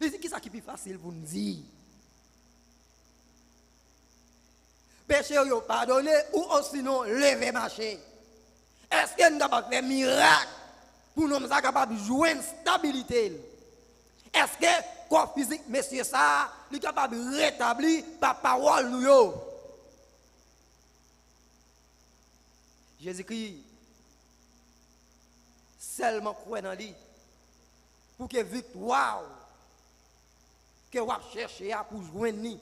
Il dit, qui ça qui est plus facile pour nous dire? Péché yo pardonné ou sinon lever marcher. Est-ce que nous sommes capables de faire un miracle pour nous sommes capables de jouer une stabilité? Est-ce que le corps physique, monsieur, ça, est capable de rétablir par parole nous yo? Jésus-Christ seulement croit dans lui pour que victoire que vous cherchez pour joindre ni.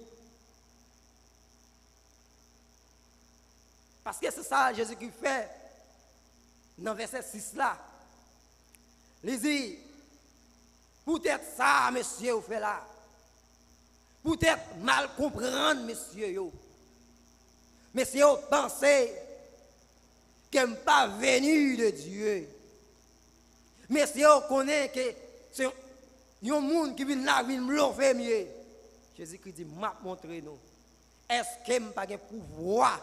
Parce que c'est ça Jésus-Christ fait dans verset 6 là. Il dit, peut-être ça, monsieur, vous fait là. Peut-être mal comprendre, monsieur. Yo. Monsieur, pensez que je ne suis pas venu de Dieu. Monsieur, connaît que c'est un monde qui vient là, vient me lever mieux. Jésus-Christ dit, m'a montré nous. Est-ce que je n'ai pas de pouvoir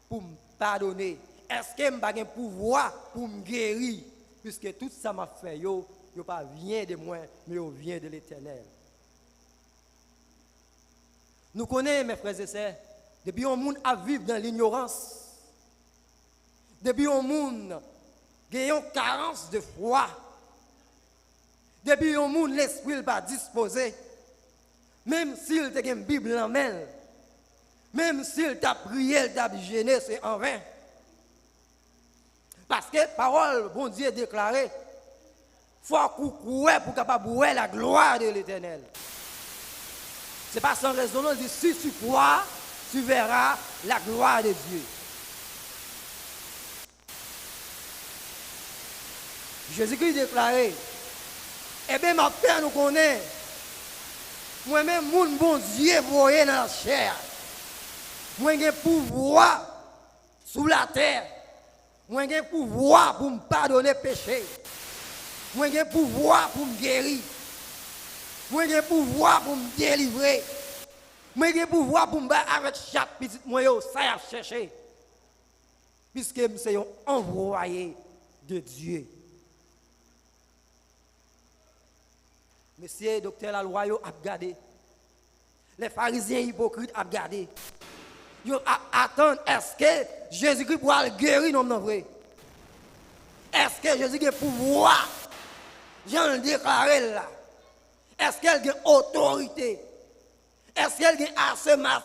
pour me pardonner? Est-ce que je n'ai pas de pouvoir pour me guérir? Puisque tout ça m'a fait, yo pas vient de moi, mais yo vient de l'Éternel. Nous connaissons, mes frères et sœurs, depuis un monde à vivre dans l'ignorance, depuis un monde qui a une carence de foi, depuis un monde l'esprit n'est pas disposé, même s'il a une Bible en main, même s'il t'a prié, il t'a gêné, c'est en vain. Parce que parole, bon Dieu déclaré, il faut couper pour capable voir la gloire de l'Éternel. Ce n'est pas sans raison, on dit si tu crois, tu verras la gloire de Dieu. Jésus-Christ déclaré, eh bien ma père nous connaît, moi-même mon bon Dieu voyé dans la chair, moi j'ai pouvoir sous la terre. Moi j'ai pouvoir pour me pardonner péché. Moi j'ai pouvoir pour me guérir. Moi j'ai pouvoir pour me délivrer. Moi j'ai pouvoir pour me battre avec chaque petit moyen, ça y a cherché. Puisque je suis envoyé de Dieu. Monsieur docteur Laloy a regardé. Les pharisiens hypocrites a regardé. Ils attendent, est-ce que Jésus-Christ pourra le guérir, non, vrai? Est-ce que Jésus-Christ a pouvoir? J'en le déclaré là. Est-ce qu'elle a autorité? Est-ce qu'elle a assez masse?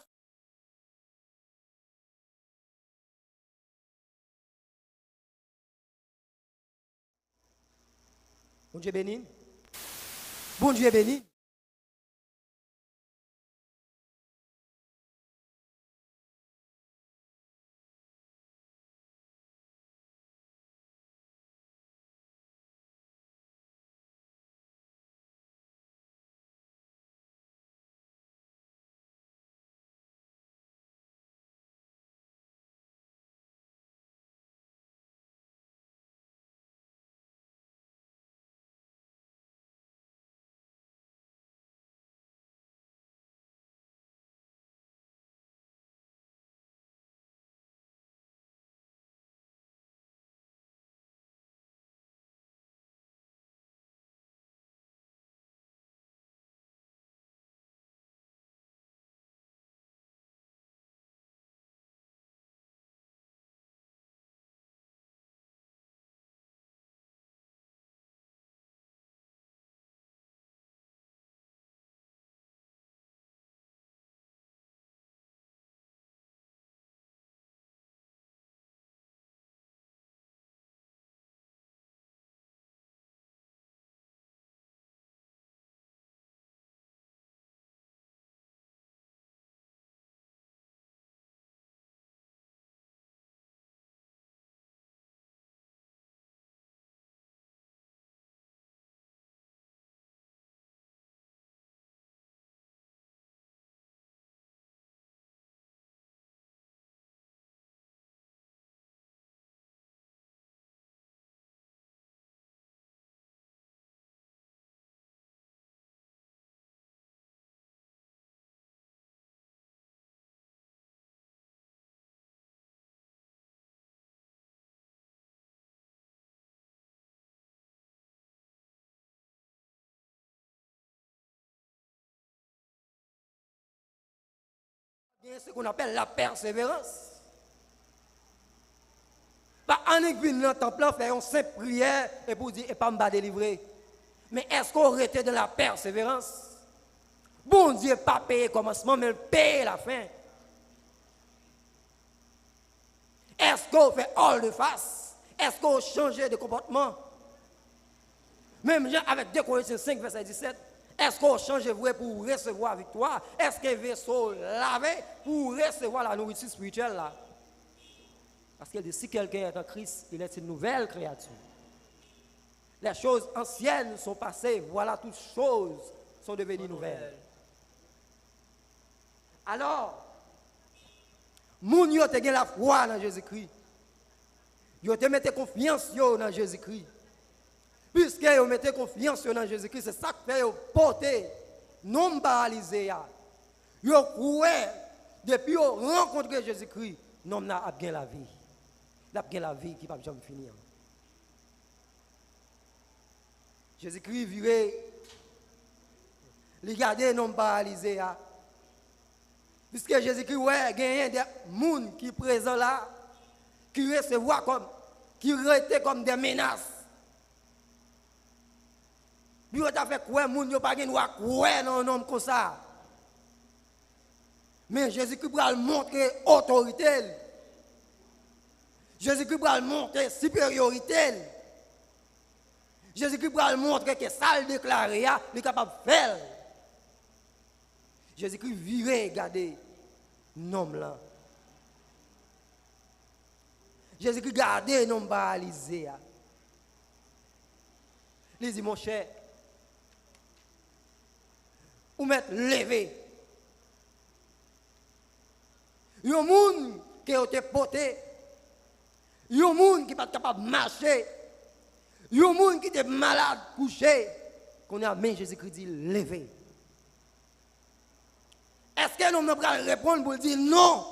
Bon Dieu béni. Bon Dieu béni. Il y a ce qu'on appelle la persévérance. Pas en église dans le temple, faire une simple prière et pour dire, et pas me délivrer. Mais est-ce qu'on était dans la persévérance? Bon Dieu, pas payer le commencement, mais payer la fin. Est-ce qu'on fait hors de face? Est-ce qu'on change de comportement? Même avec 2 Corinthiens 5, verset 17, est-ce qu'on change vrai pour recevoir la victoire? Est-ce qu'un vaisseau lavé pour recevoir la nourriture spirituelle là? Parce que si quelqu'un est en Christ, il est une nouvelle créature. Les choses anciennes sont passées, voilà, toutes choses sont devenues nouvelles. Alors, moun yo te gen la foi dans Jésus-Christ. Yo te mette confiance dans Jésus-Christ. Puisque yo mette confiance dans Jésus-Christ, c'est ça qui fait yo porter non paralysé. Yo croit depuis yo rencontrer Jésus-Christ, non n'a a bien la vie. Il a bien la vie qui ne va jamais finir. Jésus-Christ viré, il gardait non paralysé. Puisque Jésus-Christ, ouais, il y a des gens qui sont présents là, qui recevoir comme, qui étaient comme des menaces. Puis on a fait quoi, moun yo pas gen droit quoi dans un homme comme ça. Mais Jésus-Christ va montrer autorité. Jésus-Christ va montrer supériorité. Jésus-Christ va montrer que ça le déclaré, il est capable de faire. Jésus-Christ virait, regardez, nom là. Jésus-Christ gardait non paralysé. Il dit, mon cher, ou mettre levé. Il y a des gens qui ont été portés. Il y a des gens qui ne sont pas capables de marcher. Il y a des gens qui étaient malades, couchés. Qu'on a mis Jésus-Christ dit levé. Est-ce que nous allons répondre pour dire non?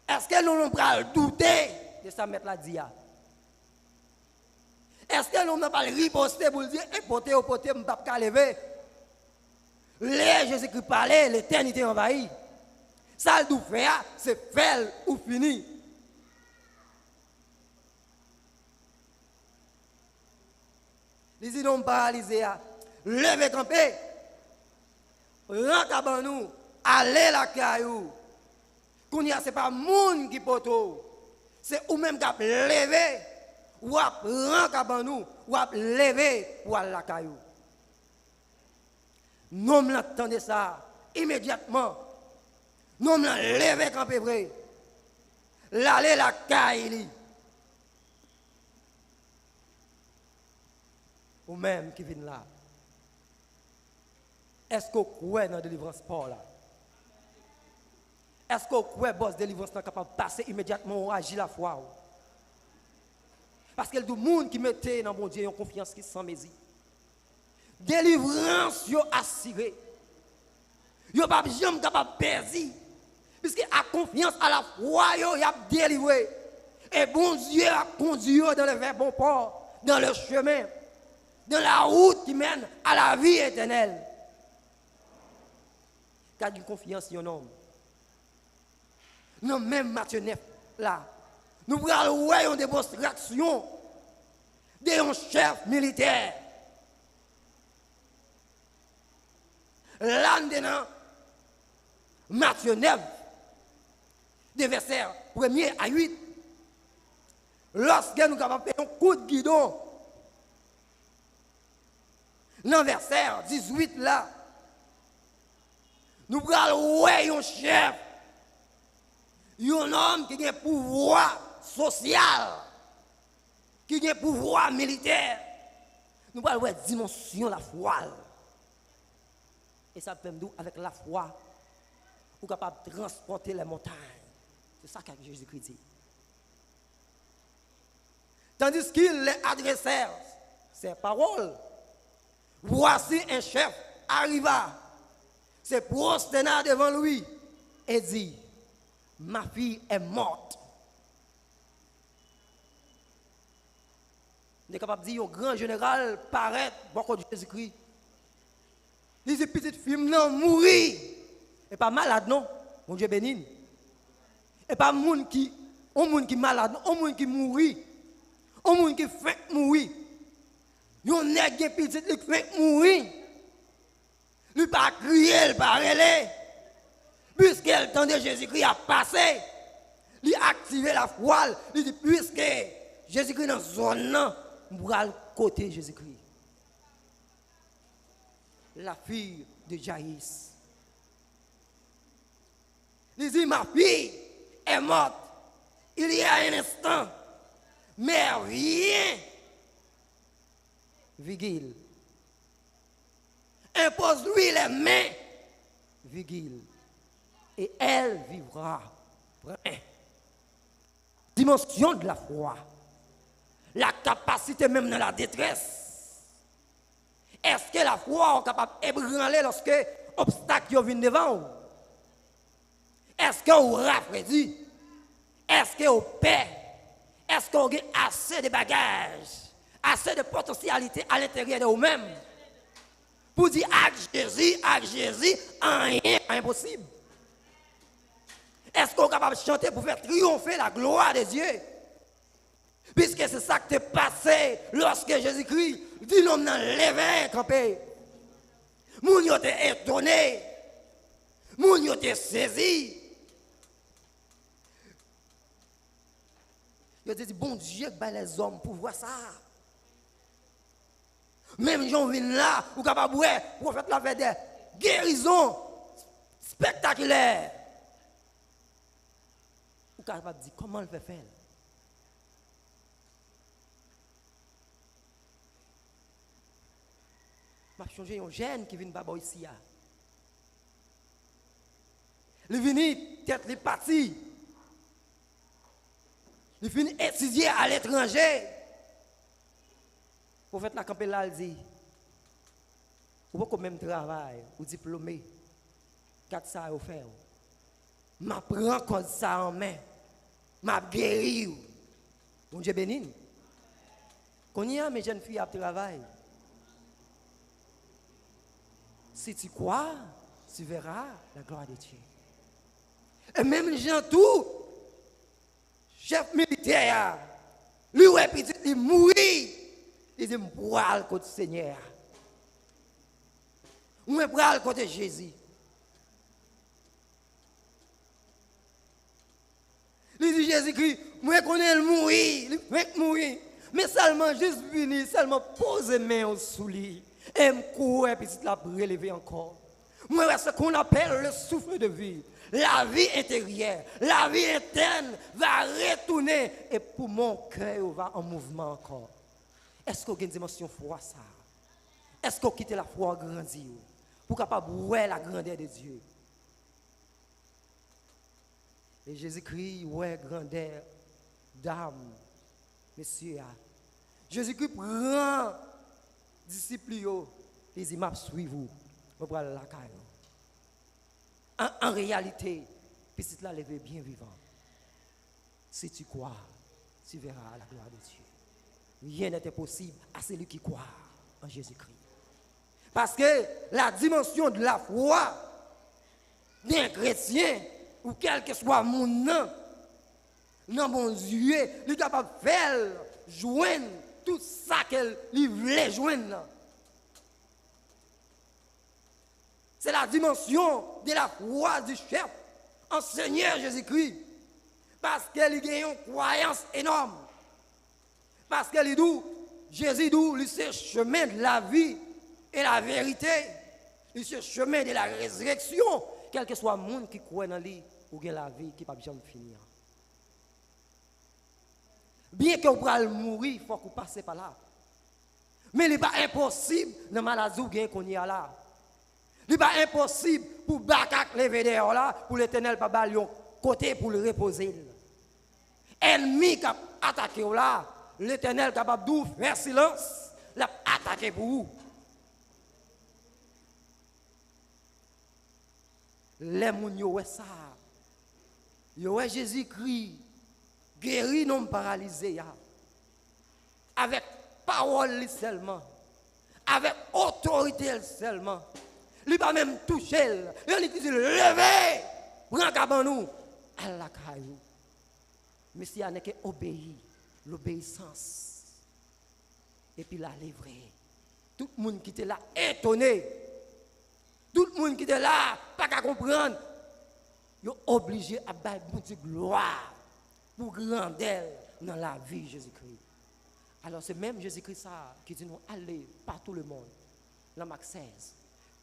Est-ce que nous allons douter de ça mettre la dia? Est-ce que nous allons riposter pour dire poté, je ne peux pas lever? Les Jésus-Christ parlait, l'éternité envahie. Ça le faire, c'est faire ou fini. Les idées paralysés, levez camper, rentre à nous, allez la caillou. Qu'on y a, c'est pas monde qui poto, c'est ou même qui a levé, ou a rentre à nous, ou a levé pour aller la caillou. Non, m'entendez ça immédiatement. Non, levé camper vrai. L'aller la caillou. Ou même qui viennent là. Est-ce qu'on croit dans la délivrance par là? Est-ce qu'on croit que boss délivrance est capable de passer immédiatement ou agir la foi? Parce que le monde qui mettait dans mon Dieu une confiance qui sans mesure. Délivrance yo assuré. Yo pas jamais capable de perdre. Puisque à confiance à la foi yo y a délivré. Et bon Dieu a conduit dans le vers bon port, dans le chemin, dans la route qui mène à la vie éternelle. Car une confiance en homme. Non, même Matthieu 9, là, nous prenons une démonstration d'un chef militaire. Là, dedans, Matthieu 9, des versets 1er à 8, lorsque nous avons fait un coup de guidon, dans le verset 18 là, nous prenons un chef, un homme qui a un pouvoir social, qui a un pouvoir militaire. Nous prenons une dimension de la foi. Et ça peut nous, avec la foi, nous sommes capables de transporter les montagnes. C'est ça que Jésus-Christ dit. Tandis qu'il les adressait ces paroles. Voici un chef arriva, se prosterna devant lui et dit, ma fille est morte. On est capable de dire au grand général paraît beaucoup de Jésus-Christ. Il dit petite fille non mourir. Et pas malade non. Mon Dieu béni. Et pas un monde qui malade, un monde qui mourit, un monde qui fait mourir. Yon nèg qui petit qui fait mourir. Lui pas crier, il pas relais. Puisque le temps de Jésus-Christ a passé, il a activé la foi, il dit puisque Jésus-Christ est dans la zone, on va le côté Jésus-Christ. La fille de Jaïs. Il dit ma fille est morte il y a un instant, mais rien, virgule, impose-lui les mains, virgule, et elle vivra. Dimension de la foi, la capacité même dans la détresse. Est-ce que la foi est capable d'ébranler lorsque l'obstacle vient devant vous? Est-ce que vous rafraîchissez? Est-ce que vous paix? Est-ce que vous avez assez de bagages, assez de potentialité à l'intérieur de vous-même pour dire à Jésus, rien n'est impossible? Est-ce que vous êtes capable de chanter pour faire triompher la gloire de Dieu? Puisque c'est ça qui est passé lorsque Jésus-Christ dit l'homme dans l'éveil campé. Moun yo te étonné. Moun yo te saisi. Yo te dit bon Dieu que les hommes pour voir ça. Même Jean vient là, ou capable de prophète la fait des guérisons spectaculaires. Ou capable de dire comment il fait faire. Je vais changer un jeune qui vient de ici. Il vient, tête les partis. Il finit étudier à l'étranger. Pour faire la campagne là, il dit, vous avez même travail, ou diplômé, 4 ça à faire. Je prends comme ça en main. Je guéris. Bon Dieu béni. Quand il y a mes jeunes filles à travail, si tu crois, tu verras la gloire de Dieu. Et même les gens tout, chef militaire, lui ouais petit, il mourit. Il dit, je vais contre le Seigneur. Je vais contre Jésus. Il dit Jésus-Christ, moi connais le mourir, il fait mourir. Mais seulement juste venir, seulement poser main sous lui. Et me courir, puis la relever encore. Moi, c'est ce qu'on appelle le souffle de vie. La vie intérieure, la vie interne va retourner. Et pour mon cœur va en mouvement encore. Est-ce qu'on a une dimension foi ça? Est-ce qu'on quitte la foi grandir? Pour capable voir la grandeur de Dieu. Et Jésus-Christ, ouais, grandeur d'âme, messieurs. Jésus-Christ prend disciples, les dit, m'a suivez-vous, je vais la caille. En réalité, petit là levé bien vivant. Si tu crois, tu verras la gloire de Dieu. Rien n'est impossible à celui qui croit en Jésus-Christ. Parce que la dimension de la foi d'un chrétien, ou quel que soit mon nom, non mon Dieu, il est capable de faire joindre tout ça qu'il voulait joindre. C'est la dimension de la foi du chef en Seigneur Jésus-Christ. Parce qu'il a une croyance énorme. Parce qu'il dit, Jésus dit, c'est le chemin de la vie et la vérité. C'est le chemin de la résurrection. Quel que soit le monde qui croit dans lui, ou bien la vie qui ne peut jamais finir. Bien que vous puissiez mourir, il faut que vous passiez par là. Mais il n'est pas impossible dans la maladie qu'on y a là. Il n'est pas impossible pour Bakak lever dehors là, pour l'Éternel pas balion côté pour le reposer. Ennemi qui a attaqué là, l'Éternel capable de faire silence, l'a attaqué pour vous. Les gens yo ça. Yo Jésus-Christ guéri non paralysé avec parole seulement, avec autorité seulement. Il va même toucher, il dit lever, prends caban nous, à la caillou. Mais si on n'est qu'obéi, l'obéissance. Et puis la livrée. Tout le monde qui était là, étonné. Tout le monde qui était là, pas qu'à comprendre. Ils sont obligés à battre de gloire pour grandeur dans la vie de Jésus-Christ. Alors c'est même Jésus-Christ ça qui dit nous aller par tout le monde. Dans Marc 16.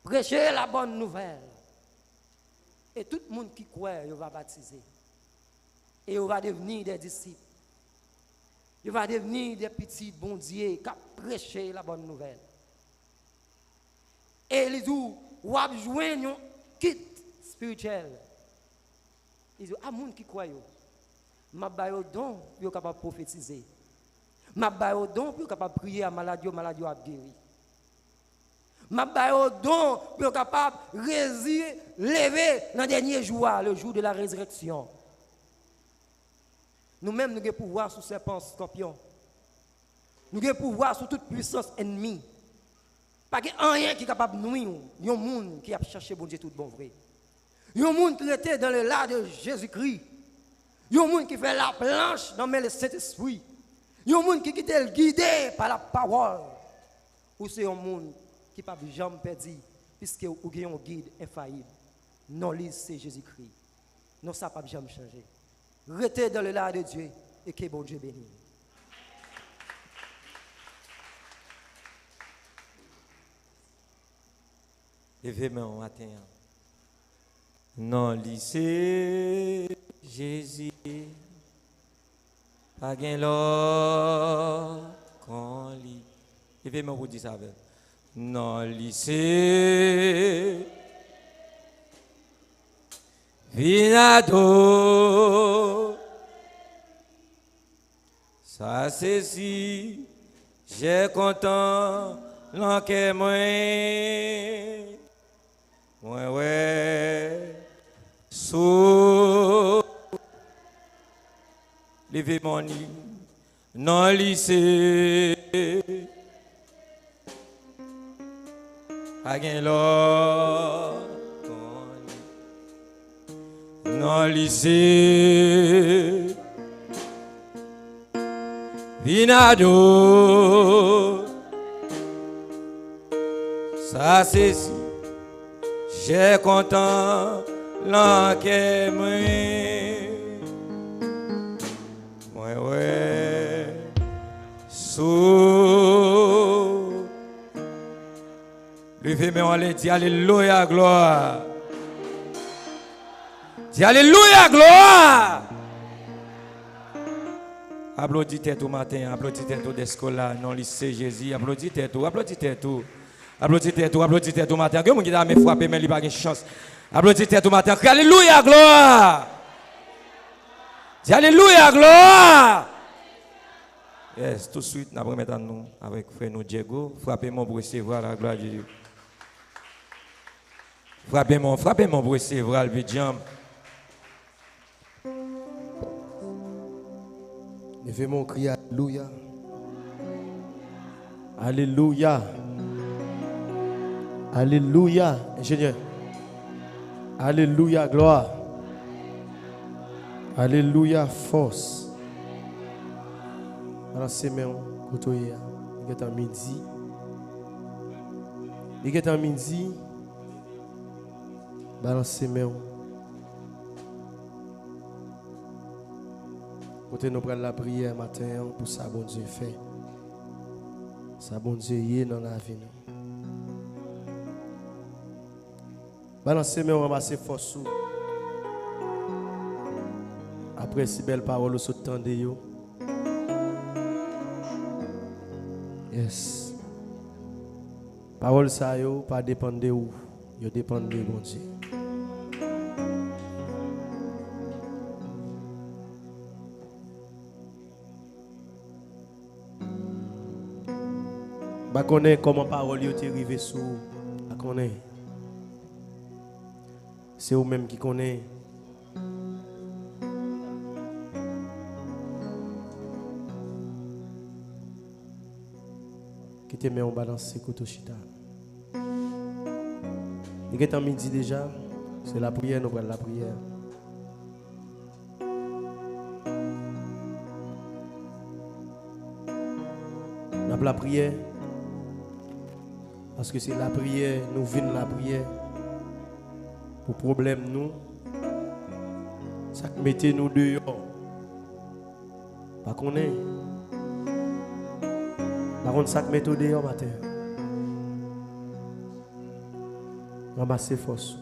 Prêcher la bonne nouvelle. Et tout le monde qui croit, il va baptiser. Et il va devenir des disciples. Il va devenir des petits bon Dieu qui prêcher la bonne nouvelle. Et les jours, ou à joindre un kit spirituel. Ils disent, ah, monde qui croit, ma baille don, pour capable prophétiser. Ma baille don, pour capable prier à maladie à guérir. Ma baille don, pour capable résister, lever dans le dernier jour, le jour de la résurrection. Nous-mêmes, nous avons pouvoir sur serpent, scorpion. Nous avons pouvoir sur toute puissance ennemie. Pas qu'il y a rien qui est capable de nuire. Il y a un monde qui a cherché bon Dieu tout bon vrai. Il y a un monde qui était dans le lard de Jésus-Christ. Il y a un monde qui fait la planche dans le Saint-Esprit. Il y a un monde qui est guidé par la parole. Ou c'est un monde qui n'a pas jamais perdu, puisque vous avez un guide infaillible. Non, c'est Jésus-Christ. Non, ça n'a pas jamais changé. Restez dans le lard de Dieu et que bon Dieu bénisse. Levez-moi matin. Non, lycée Jésus, pas gain l'autre qu'on lit. Levez-moi pour dire ça avec. Non, lycée Vinado. Ça c'est si j'ai content l'enquête moi. Ouais. Sous levé mon lit, non lycée. Pas gain l'or. Non lycée. Vinado. Ça c'est si. J'ai content l'enquête ouais sous levez-moi allez dis alléluia gloire dis alléluia gloire applaudissez tout matin applaudissez tout d'escola non lycée Jésus applaudissez tout applaudissez tout matin. Que mon qui a me frappé mais il pas de chance. Applaudissez tout matin. Alléluia gloire. Dis alléluia gloire. Yes, tout de suite nous remettons nous avec frère nous Diego. Frappez-moi pour recevoir la gloire de Dieu. Frappez-moi pour recevoir le jam. Levez-moi crier alléluia. Alléluia. Alléluia, ingénieur. Alléluia, gloire. Alléluia, force. Alors, c'est même, il est en midi. Il est en midi. Balancez même. Côté nous prendre la prière matin pour ça, bon Dieu fait. Ça, bon Dieu y est dans la vie. Balancez, mais on ramasse force. Après si belle parole, vous entendez. Yes. Parole ça, pas dépendre de où. Yo dépend de bon Dieu. Je connais comment parole est arrivée sur. Je connais. C'est vous-même qui connaissez. Qui te met en balance, Koto Chita. Il est en midi déjà. C'est la prière, nous prenons la prière. On a la prière. Parce que c'est la prière, nous venons la prière. Pour problème nous, ça mettez nous dehors. Pas qu'on est. Par contre, ça met nous dehors matin. Ramasser force.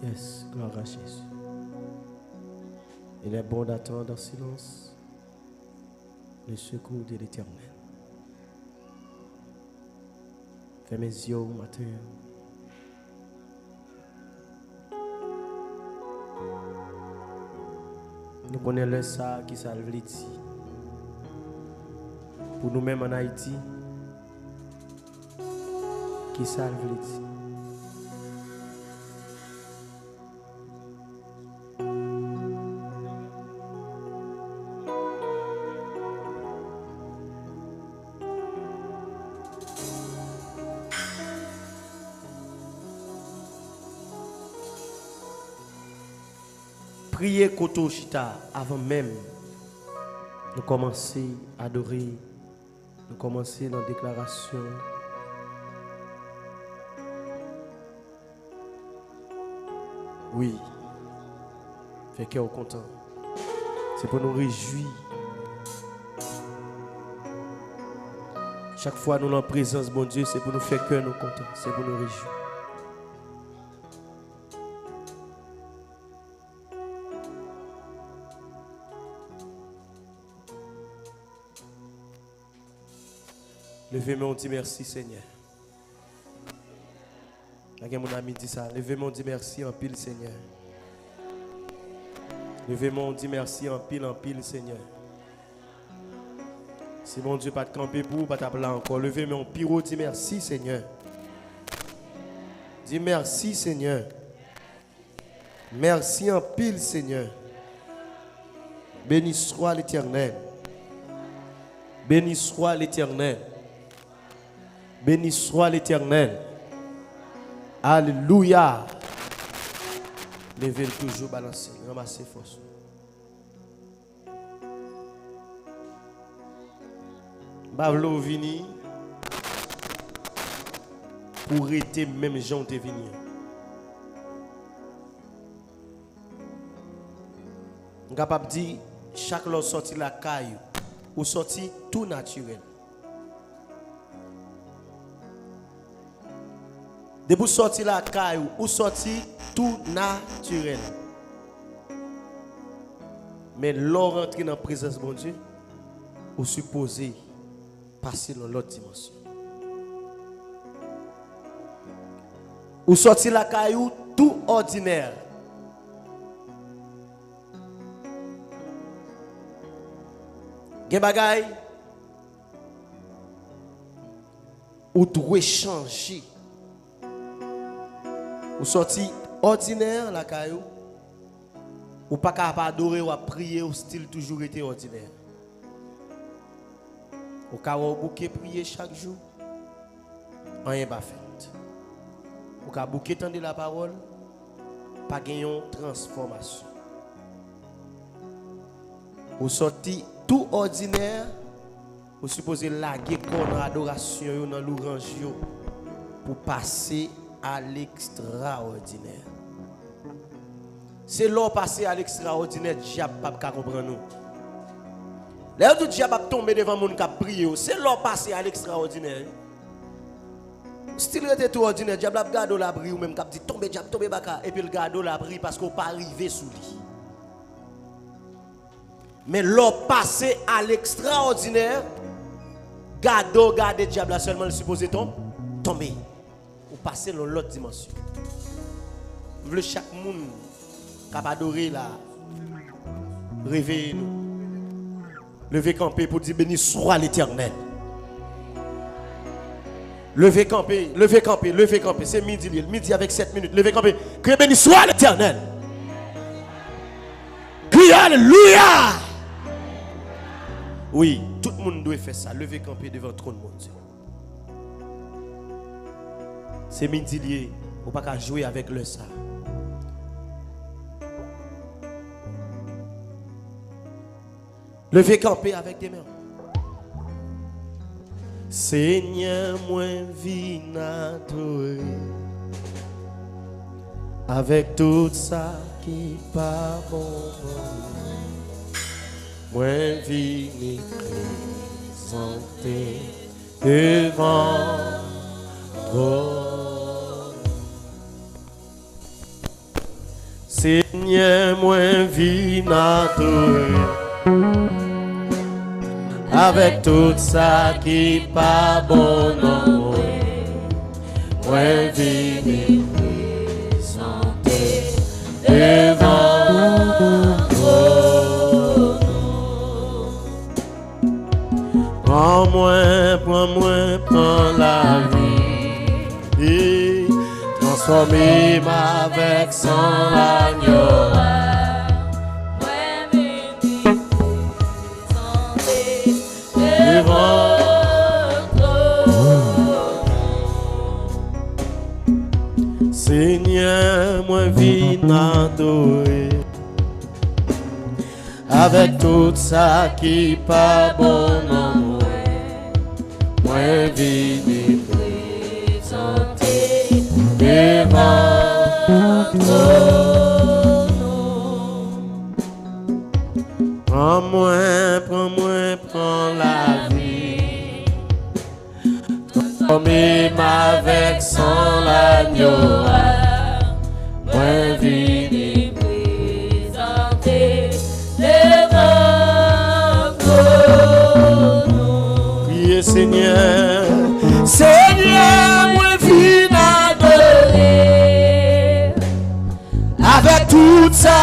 Yes, gloire à Jésus. Il est bon d'attendre en silence le secours de l'Éternel. Fais mes yeux au matin. Nous connaissons ça qui salve l'Haïti. Pour nous-mêmes en Haïti, qui salve l'Haïti. Priez Koto Chita avant même de commencer à adorer, de commencer dans la déclaration. Oui, fait cœur content. C'est pour nous réjouir. Chaque fois nous sommes en présence, bon Dieu, c'est pour nous faire cœur nous content, c'est pour nous réjouir. Levez-moi, on dit merci Seigneur. Mon ami dit ça. Levez-moi, on dit merci en pile Seigneur. Levez-moi, on dit merci en pile Seigneur. Si mon Dieu pas de camper pour vous, pas t'appeler encore. Levez-moi, on pire, dit merci Seigneur. Dis merci Seigneur. Merci en pile Seigneur. Béni soit l'Éternel. Béni soit l'Éternel. Béni soit l'Éternel. Alléluia. Levez toujours balancer. Ramassez force. Bavlo vini pour être même gens te venir. On capable dire chaque lot sorti la caille ou sorti tout naturel. De vous sortir la caille ou sortir tout naturel. Mais l'on rentre dans la présence de mon Dieu, ou supposé passer dans l'autre dimension. Ou sortir la caille tout ordinaire. Gen bagay ou doit changer. Ou sorti ordinaire la caillou ou pas capable adorer ou prier au style toujours été ordinaire. Ou ka ou bouquet prier chaque jour rien pas fait. Ou ka bouquet tendre la parole pas gagnon transformation. Ou sorti tout ordinaire ou supposé laguer qu'on adoration dans l'orange pour passer à l'extraordinaire. C'est l'heure passer à l'extraordinaire, diable pas comprendre nous. Là où diable tomber devant monde qui prier, c'est l'heure passer à l'extraordinaire. Style était tout ordinaire, diable a gardé la bri ou même cap dit tomber diable tomber baka et puis le garde la bri parce qu'on pas arrivé sous lui. Mais l'heure passer à l'extraordinaire, garde diable seulement le supposé tomber. Passer dans l'autre dimension. Vous voulez chaque monde capable d'adorer là. Réveillez-nous. Levez camper pour dire béni soit l'Éternel. Levez camper, levez camper, levez camper. C'est midi avec 7 minutes. Levez camper. Que béni soit l'Éternel. Crie alléluia. Oui, tout le monde doit faire ça. Levez camper devant le trône de mon Dieu. C'est midi lié, on ne peut pas jouer avec le ça. Levez camper avec tes mains. Seigneur, moi viens t'adorer avec tout ça qui pas bon. Moi viens présenter devant toi. Seigneur, moi viens t'adorer avec tout ça qui pas bon non. Moi viens présenter devant toi. Prends la vie et transforme-moi avec son agneau. Seigneur, moi viens t'adorer avec tout ça qui pas bon non. Moi viens présenter devant toi. Prends la vie, transforme-moi avec son agneau. Moi viens présenter devant toi. Priez Seigneur, Seigneur, moi viens adorer avec tout ça.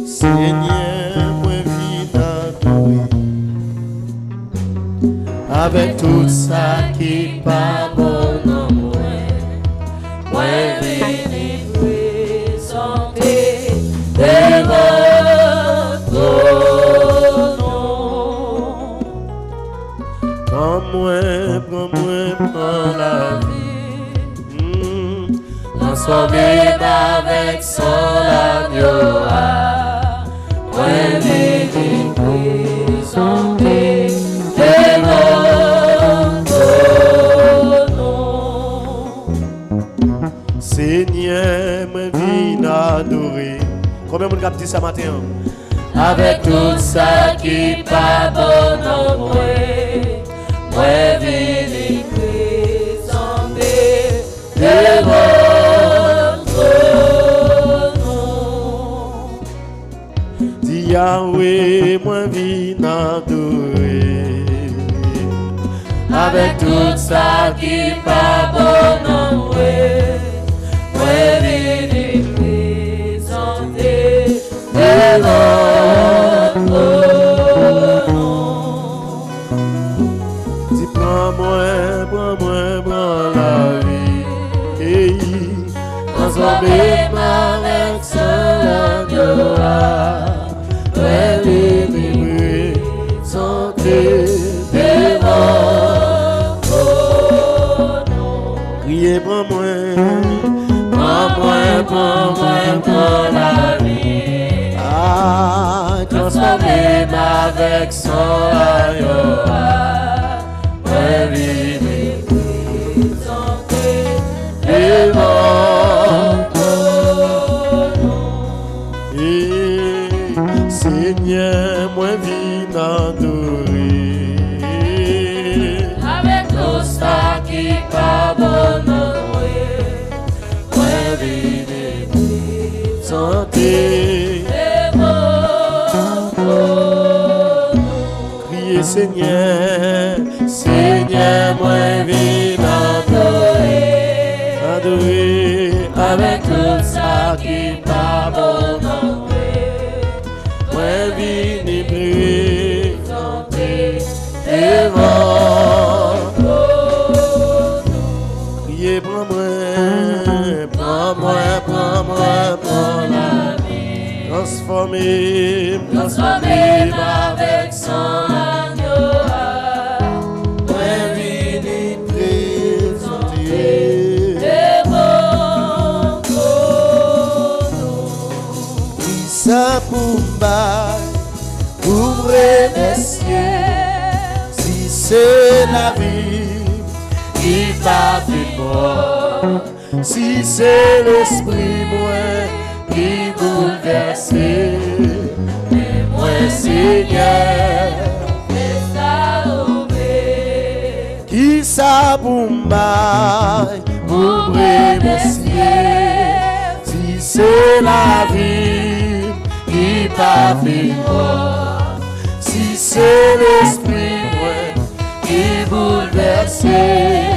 Seigneur, moi viens t'adorer avec tout ça qui pas bon en moi. Moi viens présenter devant ton nom. Prends la vie, transforme-moi avec son agneau. Moi viens présenter devant ton nom. Seigneur, moi viens adorer. Combien de monde dit ça matin? Avec tout ça qui pas bon en moi. Moi viens présenter devant ton nom. Dis Yahweh, moi viens adorer avec tout ça qui pas bon en moi. Moi viens présenter devant ton nom. Dis prends la vie et transforme-moi avec son agneau. Moi viens présenter devant ton nom. Criez prends-moi la vie. Transformez-moi avec son agneau. Moi viens présenter devant ton nom. Et Seigneur, moi viens adorer avec tout ça qui pas bon en moi. Moi viens présenter devant ton nom. Criez Seigneur, Seigneur, moi viens adorer avec tout ça qui pas bon en moi. devant. Criez, prends-moi, prends-moi, prends-moi, prends-la vie. Transformez, transformez avec son agneau. Moi, vini présenter. Devant qui ça pour remercier. Si c'est la vie qui t'a fait mort, si c'est l'esprit moi qui bouleverse, mais moi Seigneur, et ça oublie. Qui ça pour remercier. Si c'est la vie qui t'a fait mort, si c'est l'esprit moi qui bouleverse, mais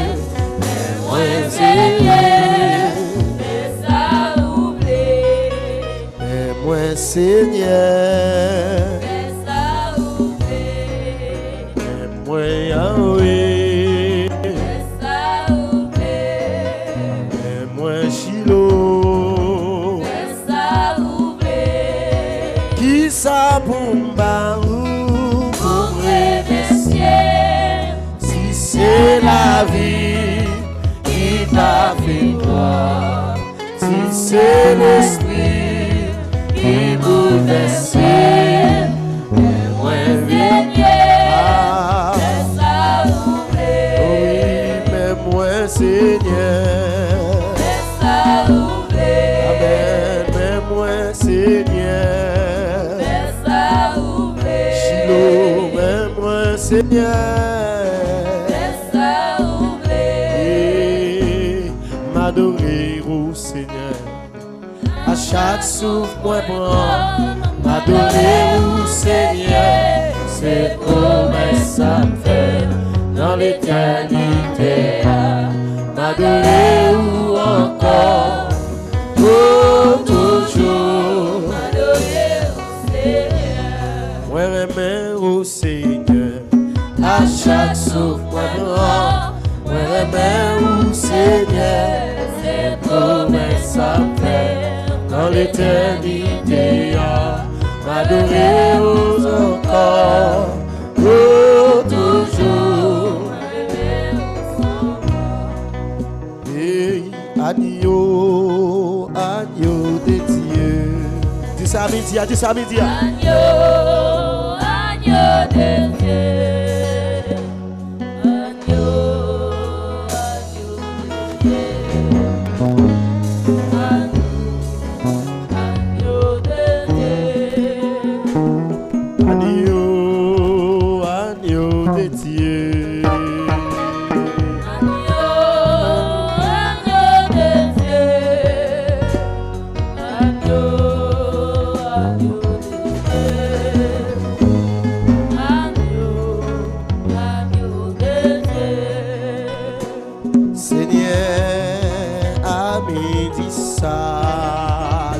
moi Seigneur, mais ça oublie. Mais moi Seigneur, mais ça oublie. Mais moi Yahweh, mais ça oublie. Mais moi Shiloh, mais ça oublie. Qui ça pour c'est la vie qui t'a fait croire. Si c'est l'esprit qui bouleverse, mais moi Seigneur, mais ça oublie. Oui, mais moi Seigneur, mais ça oublie. Amen, mais moi Seigneur, mais ça oublie. Shiloh, mais moi Seigneur. M'adorer au Seigneur, à chaque souffle moi prends. M'adorer au Seigneur, c'est promesse à me faire dans l'éternité. M'adorer ou encore, pour toujours. M'adorer au Seigneur, moi remercier au Seigneur, à chaque souffle moi prends. Moi remercier au Seigneur, c'est promesse à faire dans l'éternité. M'adorer aux encore pour toujours. Et agneau, agneau de Dieu. Dis ça midi, dis ça midi. Agneau, agneau de Dieu.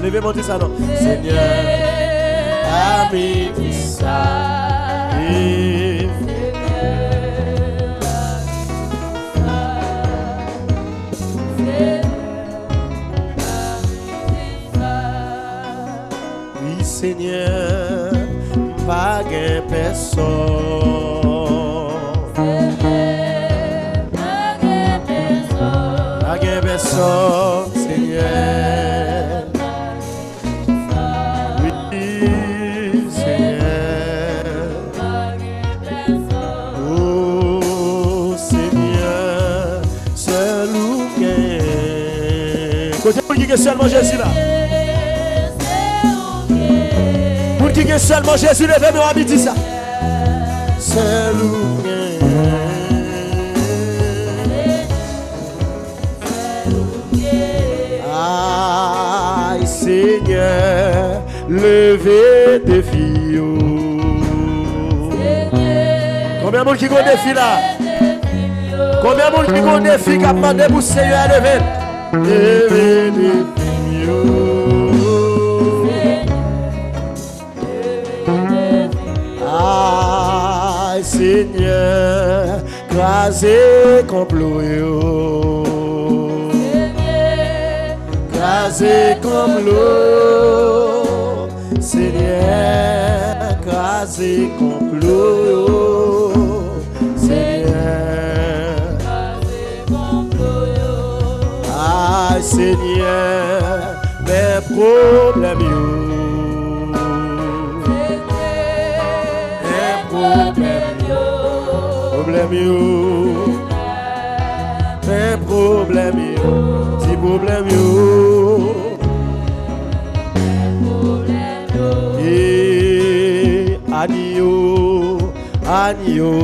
Levez-moi dit ça non. Seigneur, ami dit ça. Oui Seigneur, pas gain personne. Pas gain personne, Seigneur. Qui est seulement Jésus là. Pour qui est seulement Jésus, levez-moi à midi ça. C'est Aïe Seigneur, levez des filles. Combien de monde qui ont des filles là? Combien de monde qui ont des filles qui ont demandé pour Seigneur à lever? Levez des filles. Aïe Seigneur, crasé complot yo. Crasé complot, Seigneur, crasé complot yo. Seigneur, crasé complot yo. Ah, Seigneur, mes problèmes yo. Problème yo, mes problèmes yo, petit problème yo, et agneau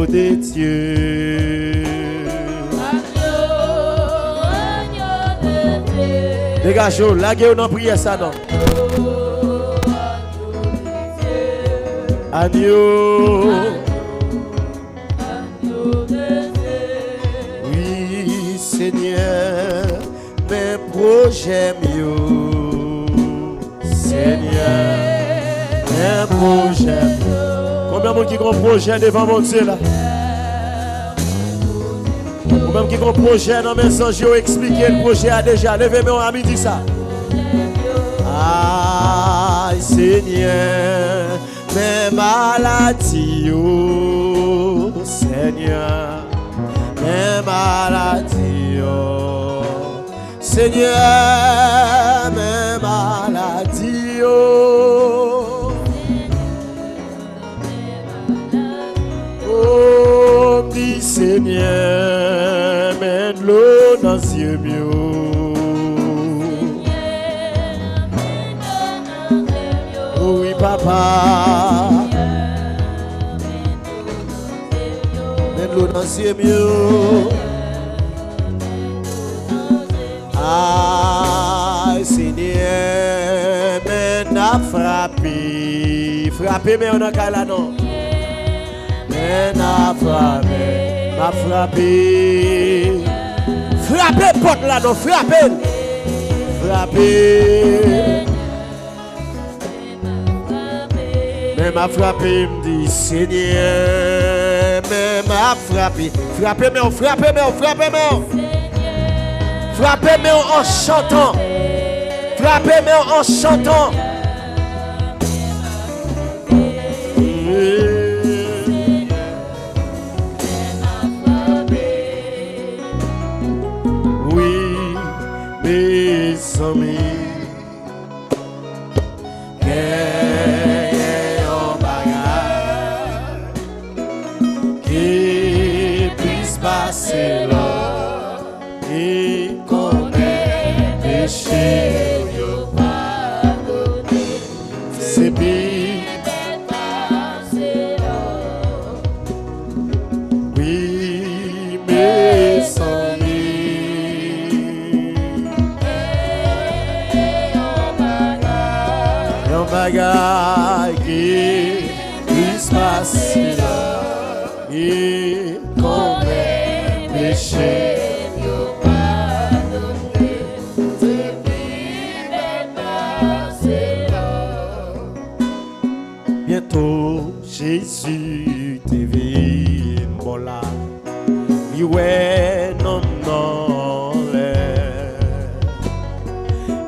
de Dieu, dégagez, laguez dans prière ça non, agneau. Seigneur, mes projets mieux. Seigneur, mes projets mieux. Combien de monde qui ont un projet devant mon Dieu là? Combien qui ont un projet dans mes anges, j'ai expliqué le projet a déjà. Levez-moi à midi ça. Ah, Seigneur, mes maladies, oh, Seigneur, mes maladies, oh, Seigneur, mes maladies, oh, oh, dis Seigneur, mets l'eau dans les yeux mieux. Oui, papa, mets l'eau dans les yeux mieux. Ah, Seigneur, mais n'a frappé. Frappé, mais on a qu'à la non. Mais n'a frappé. M'a frappé. Frappé, porte là non, frappé. Frappé. Mais m'a frappé, me dit Seigneur, mais m'a frappé. Frappé, mais on frappé, mais on frappé, mais on. Frappez-moi en chantant. Frappez-moi en chantant. Oui, mes amis. Qu'un bagage qui puisse passer là. Et c'est bien. Oui, mes amis. Un bagage qui puisse passer là. Et combien péché. Bientôt Jésus te vit bon là, il ouais non non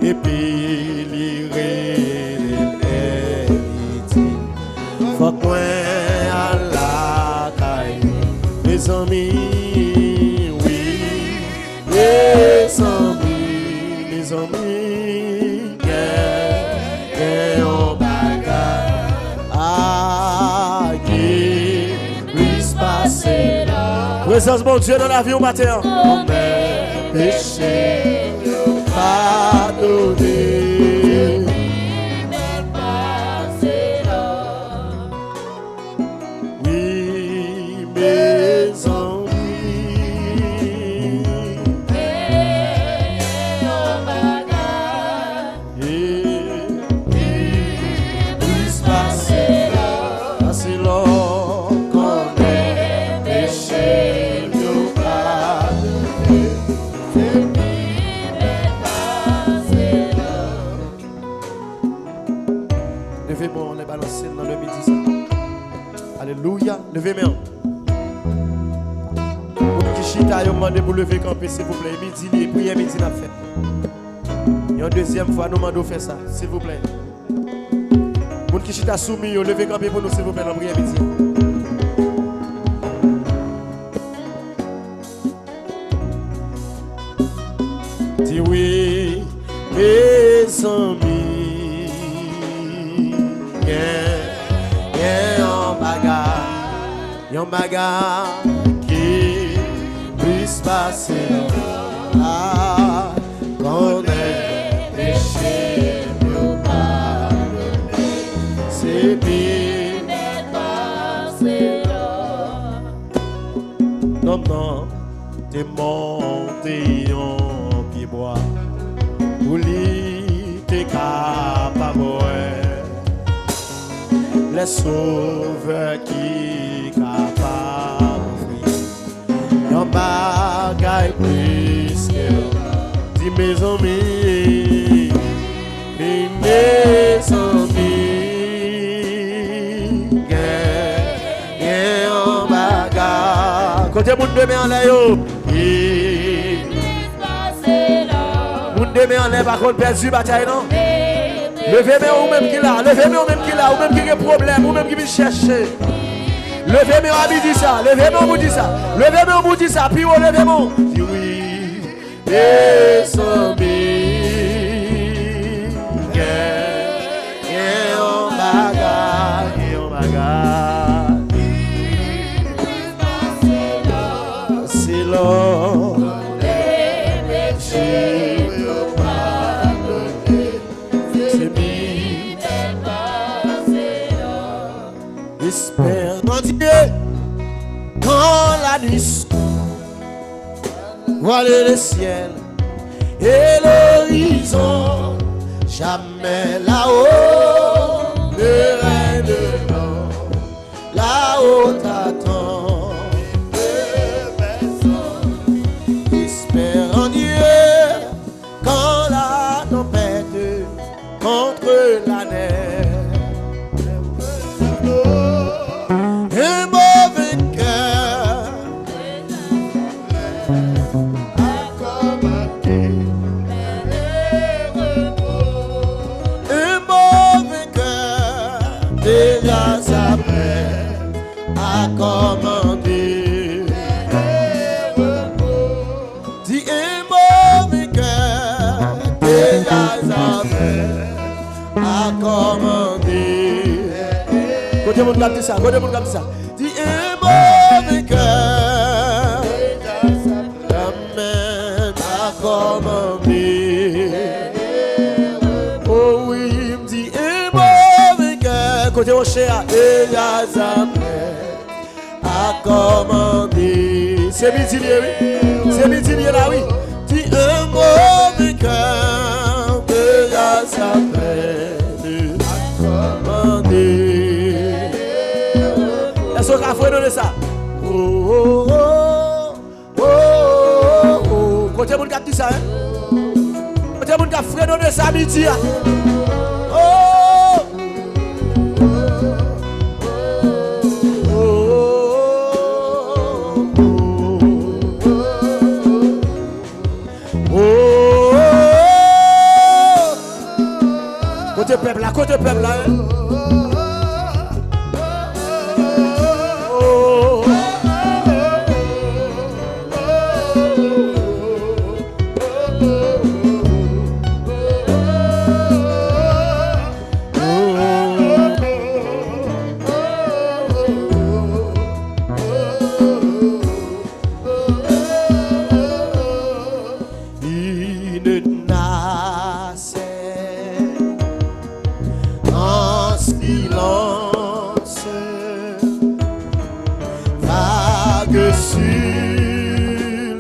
et puis il faut qu'on à la caille, mes amis, oui, mes amis, mes amis, qu'un bagage. Présence mon Dieu dans la vie au matin. Mon péché pardonné. Oui, mes amis. Puisse passer là. Levez-moi, on est balancé dans le midi. Alléluia. Levez-moi. chita, yo demandé pour lever camper, s'il vous plaît. Midi, prière midi, n'a fait. Et une deuxième fois, nous demandons faire ça, s'il vous plaît. Moun qui chita soumis, yo lever camper pour nous, s'il vous plaît, dans prière midi. Dis oui, mes amis, yon bagarre qui puisse passer à connaître péché, nous pardonner, c'est bien passer là. Non, non, t'es monté en pied bois, pour lui t'es capable, les sauveurs qui capable yon bagay plus que dis mes amis yon bagay côté moun de main en l'air yo moun de main en l'air par contre perdu bataille non. Levez-moi ou même qui là, levez-moi ou même qui là, ou même qui a problème, ou même qui veut chercher. Levez-moi ou dit ça, levez-moi ou dit ça, levez-moi ou dit ça, puis levez-moi. Dis oui, mes amis, on bagarre, c'est l'or, espère dans Dieu quand la nuit voile le ciel et l'horizon, jamais là-haut le règne là-haut t'attend. Espère en Dieu quand la tempête contre la neige. Commander, dis un mauvais cœur, déjà à commander. Côté mon gars ça, côté mon gars ça. Dis un mauvais cœur, amène à commander. Oh oui, me dis un mauvais cœur, côté mon cher, déjà à commander. C'est midi, oui. C'est midi, là, oui. Dis un mauvais cœur, déjà s'appelle à commander. Est-ce qu'on a fait donner ça? Oh, oh, oh, oh, oh, oh. Côté mon gars dit ça, hein? Côté mon gars fait donner ça midi, hein? Côté peuple là, côté peuple là. Oh.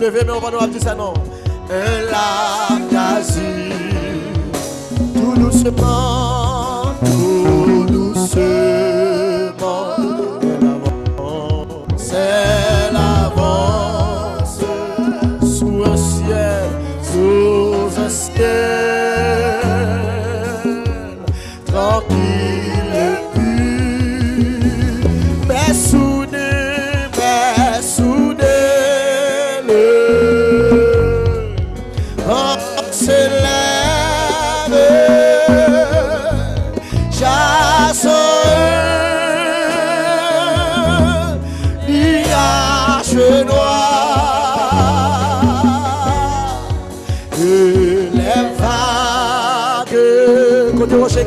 Levez-moi, on va nous dire ça non. Un lac d'azur, tout doucement, c'est l'avance, sous un ciel, tranquille et pur, mais soudain,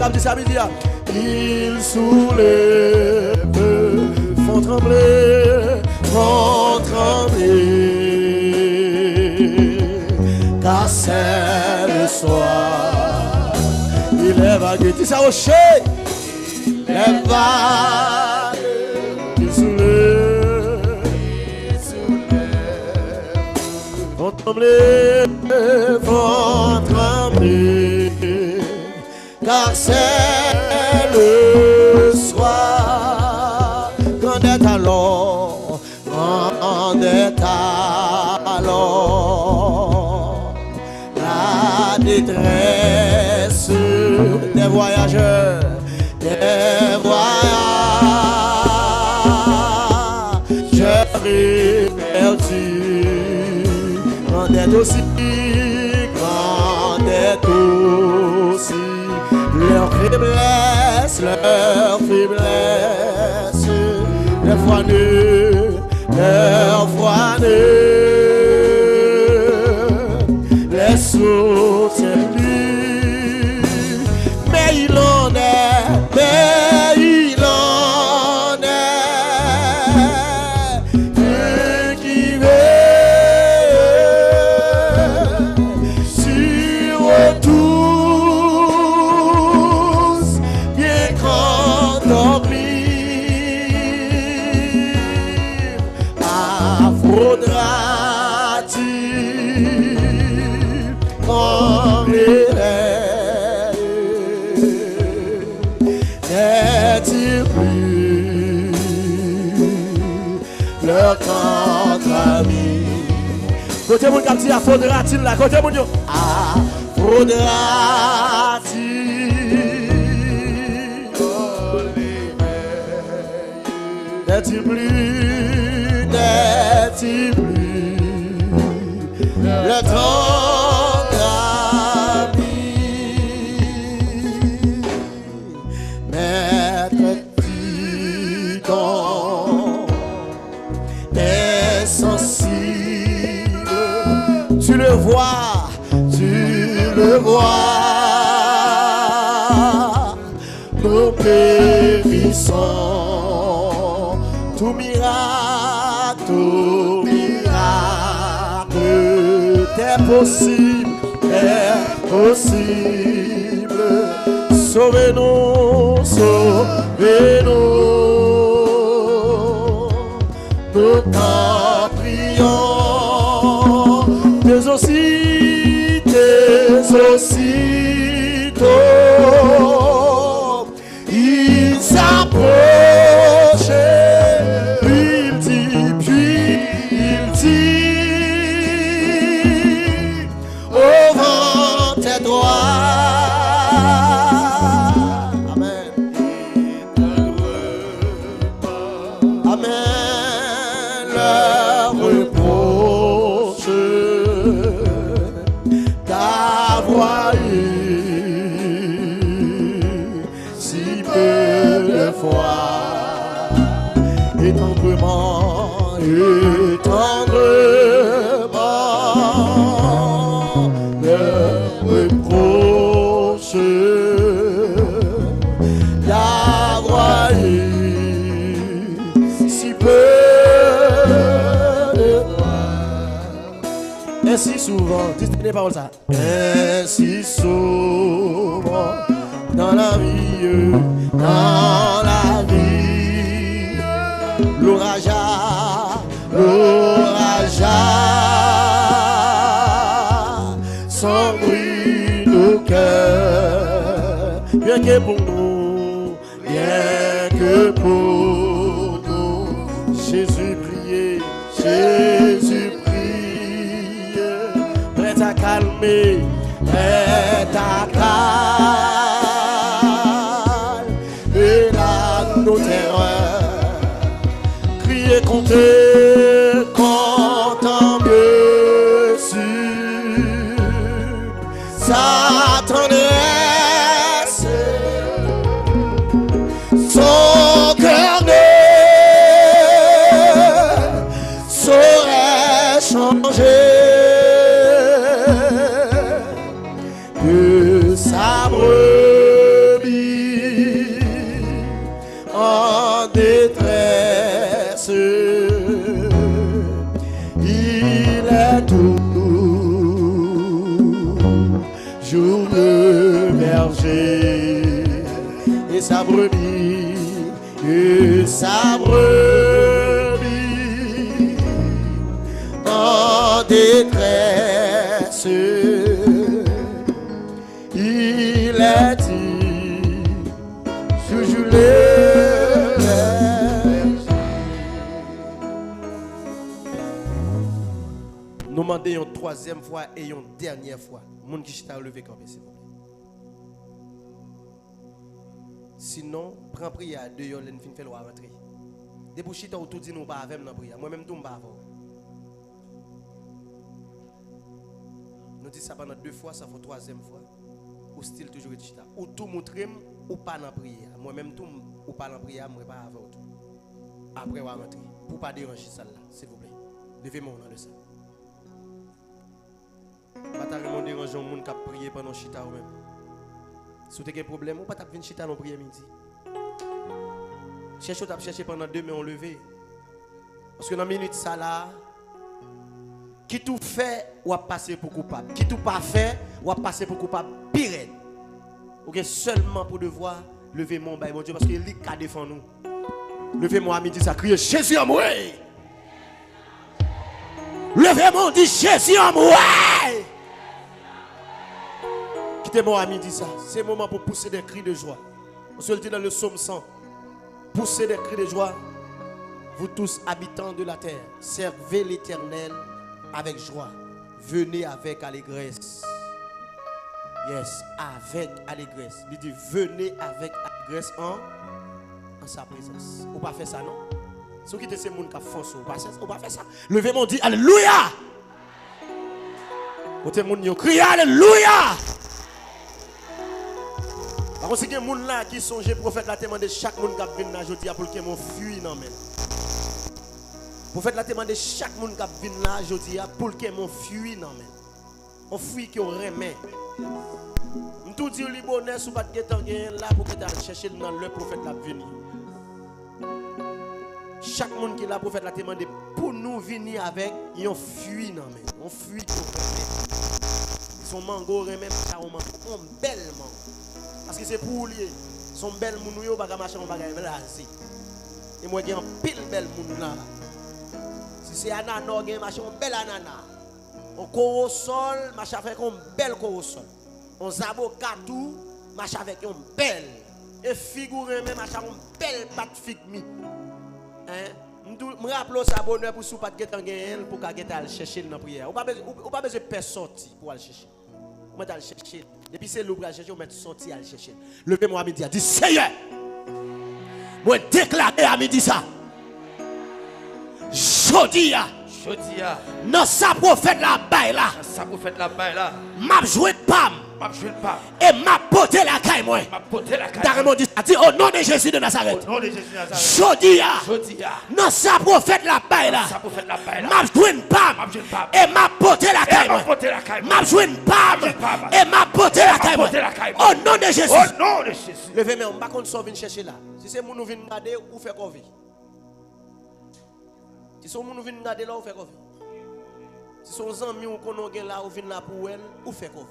comme dit ça, il soulève, font trembler, car c'est le soir. Il est vague, dis ça rocher, les vagues, il soulève, font trembler, car c'est le soir. Grand est alors, grand est alors la détresse des voyageurs, des voyageurs perdus. Grand est aussi, grand est aussi leur faiblesse, leur foi nue, les soutiennent plus. Mais il en est, qui veut sur tous, bien qu'endormis, faudra-t-il en n'est-il plus leur contre-ami? Côté mon cap dit, faudra-t-il là? Côté mon Dieu, faudra-t-il n'est-il plus le temps d'ami? Maître dit donc est sensible, tu le vois, nous périssons, tout miracle est possible, sauvez-nous, nous t'en prions, mais aussi il s'approche, il dit, au vent tes droits. Amen. Amen. Leur reproche d'avoir eu si peu de foi, et tendrement, leur reproche d'avoir eu si peu de foi. Ainsi souvent, dites les paroles ça. Ainsi souvent dans la vie, l'orage s'embrouille nos cœurs, bien que pour nous, Jésus priait, prêt à calmer, prêt à calmer nos terreurs, crier compter, content mieux sûr, sa tendresse, son cœur ne saurait changer. Que sa brebis en détresse. Il est toujours le berger et sa brebis, en détresse. Il est toujours le berger. Nous demandons une troisième fois et une dernière fois. Moun qui chita levé campé, s'il vous plaît. Sinon, prends prière de yon l'en fin fait l'oua rentrer. Depuis chita ou tout dit nous pas avec dans prière. Moi-même tout m'pas avant. Nous disons ça pendant 2 fois, ça fait 3e fois. Ou style toujours chita. Ou tout montrer ou pas dans prière. Moi-même tout ou pas dans prière, moi pas avant tout. Après ou rentrer. Pour pas déranger ça là, s'il vous plaît. Levez-moi au nom de ça. Pas ta remonter déranger un monde qui a prié pendant chita ou même. Si tu as un problème, ou pas ta venir chita dans prière midi. Cherche à chercher pendant 2 mais on levé. Parce que dans minute ça là, qui tout fait ou a passé pour coupable. Qui tout pas fait ou a passé pour coupable pire. OK, seulement pour devoir lever mon bail mon Dieu parce que lui qui défend nous. Levez-moi à midi ça crie Jésus en moi. Levez-moi dit Jésus en moi. Quittez-moi à midi ça. C'est le moment pour pousser des cris de joie. On se le dit dans le psaume 100. Poussez des cris de joie. Vous tous habitants de la terre, servez l'Éternel avec joie. Venez avec allégresse. Yes, avec allégresse. Il dit venez avec allégresse en sa présence. Ou pas faire ça non? Si vous quittez ces gens qui force, ou pas faire ça. Levez-moi dit alléluia. Côté moun yo crie alléluia. Par contre, si il y a des gens là qui songe le prophète la demande chaque monde qui vient là aujourd'hui pour qu'il mon fuit non mais. Prophète la demande chaque monde qui vient là aujourd'hui pour qu'il mon fuit non mais. On fuit qui remet. Tout dire li bonheur sous pas de temps là pour que tu chercher dans le prophète la venir. Chaque monde qui est là prophète la demande pour nous venir avec un fuit non mais. On fuit qui remet. Son mango remet ça on belle mango. Parce que c'est pour lier. Son belle moun yo pas marcher on pas raser. Et moi j'ai un pile belle moun là. Si c'est ananas gen marcher on belle ananas. On corps au sol, marcher avec un belle corps au sol. On zabokatou, marcher avec un belle. Et figure même marcher un belle patte figmi. Hein? Me rappelle ça bonheur pour sou pas get en pour ka get aller chercher dans prière. Ou pas besoin de personne sortir pour aller chercher. Moi d'aller chercher. Depuis c'est l'eau pour aller chercher, on met sorti aller chercher. Levez-moi à midi, dit Seigneur. Moi déclarer à midi ça. Jodia. Non ça prophète la baille là. M'a joué pam. Et m'a porté la caille moi. Carrément dit au nom de Jésus de Nazareth. Jodia. Non ça prophète la baille là. M'a joué pam. Et m'a porté la caille moi. M'a joué pam. Et m'a porté la caille moi. Au nom de Jésus. Levez-moi, on va qu'on s'en vient chercher là. Si c'est mon nous vient regarder ou faire quoi vie. Si son moun vient regarder là ou fait quoi vie. Si son amis ou qu'on a là ou vient là pour elle ou fait quoi vie.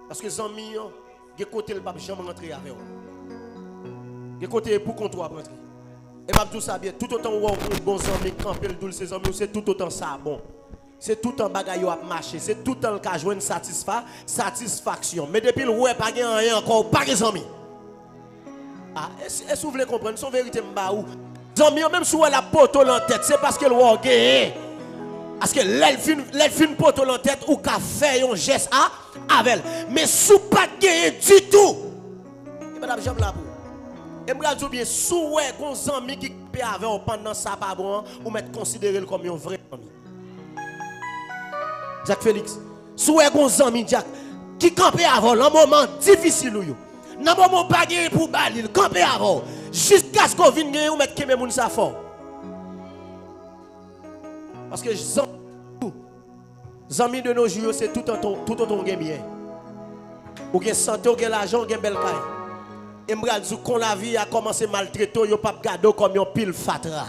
Parce que les amis, de côté le pape jamais rentrer avec eux. De côté pour qu'on doit rentrer. Et m'a tout ça bien, tout autant où on bon amis camper le doux ses amis, c'est tout autant ça bon. C'est tout un bagaille à marcher, c'est tout un cas joindre satisfaction. Mais depuis le ouais pas rien encore pas des amis. Ah, est-ce que vous voulez comprendre son vérité m'ba ou amis même si la poteau en tête, c'est parce que le ouais gagné. Parce que l'elfine poteau en tête ou qu'a fait un geste avec elle. Mais sous pas gagné du tout. Et madame j'aime la pour. Et moi je dis bien sous ouais gon ami qui peut avec pendant ça pas bon ou mettre considérer comme un vrai ami. Jacques Félix, sous ouais gon ami Jacques qui camper avant un moment difficile ou yo. Nan moment pas gagné pour balir camper avant jusqu'à ce qu'on vienne gagner ou mettre kembe moun ça fort. Parce que les amis de nos jours, c'est tout autant bien. Ou bien santé, ou bien l'argent, ou bien belle caille. Et m'bral dit qu'on la vie a commencé maltraiter, yo pas garder comme un pile fatra.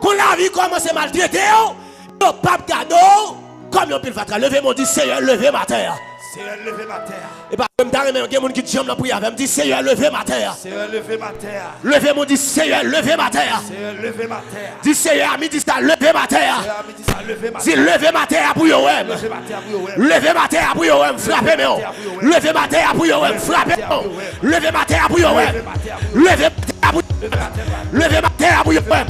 Qu'on la vie commence à maltraiter, yo pas garder comme un pile fatra. Levez mon dit Seigneur, levez ma terre. Seigneur, levez ma terre. Et pas même dans les gens qui jambe la prière, me dit Seigneur, levez ma terre. Seigneur, levez ma terre. Levez mon dit Seigneur, levez ma terre. Seigneur, levez ma terre. Dis Seigneur, ami dit ça, levez ma terre. Seigneur, ami dit ça, levez ma terre. Dis levez ma terre pour yo même. Levez ma terre pour yo même. Levez ma terre pour yo même, frappez-moi. Levez ma terre pour yo même, frappez-moi. Levez ma terre pour yo même. Levez ma terre pour yo même.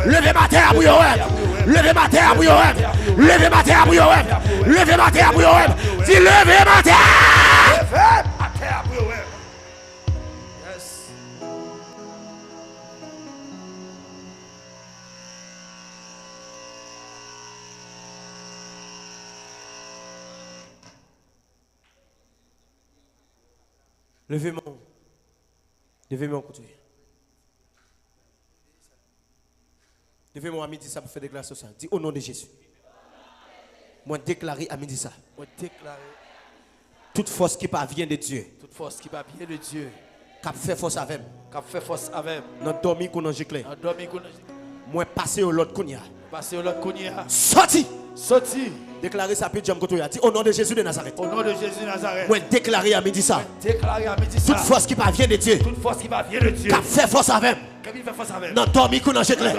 Levez ma terre pour yo même. Levez ma terre pour yo même. Levez ma terre pour yo même. Levez ma terre pour yo même. Dis levez ma terre. Levez ma terre pour yo même. Yes. Levez mon couteau. Levez mon ami dit ça pour faire déclaration ça. Dis au nom de Jésus. Moi déclarer à midi ça. Moi déclarer toute force qui pas vient de Dieu. toute force qui va bien de Dieu. Qui fait force avec. Qui fait force avec. Dans dormi qu'on a giclé. Dans dormi qu'on a. Moi passer au l'autre kounia. Passer au l'autre kounia. Sorti. Sorti. Déclarer ça puis Jam Kotoya. Dis au nom de Jésus de Nazareth. Au nom de Jésus de Nazareth. Moi déclarer à midi ça. Déclarer à midi ça. Toute force qui pas vient de Dieu. Toute force qui va bien de Dieu. Qui fait force avec. Qui fait force avec. Dans dormi qu'on a giclé.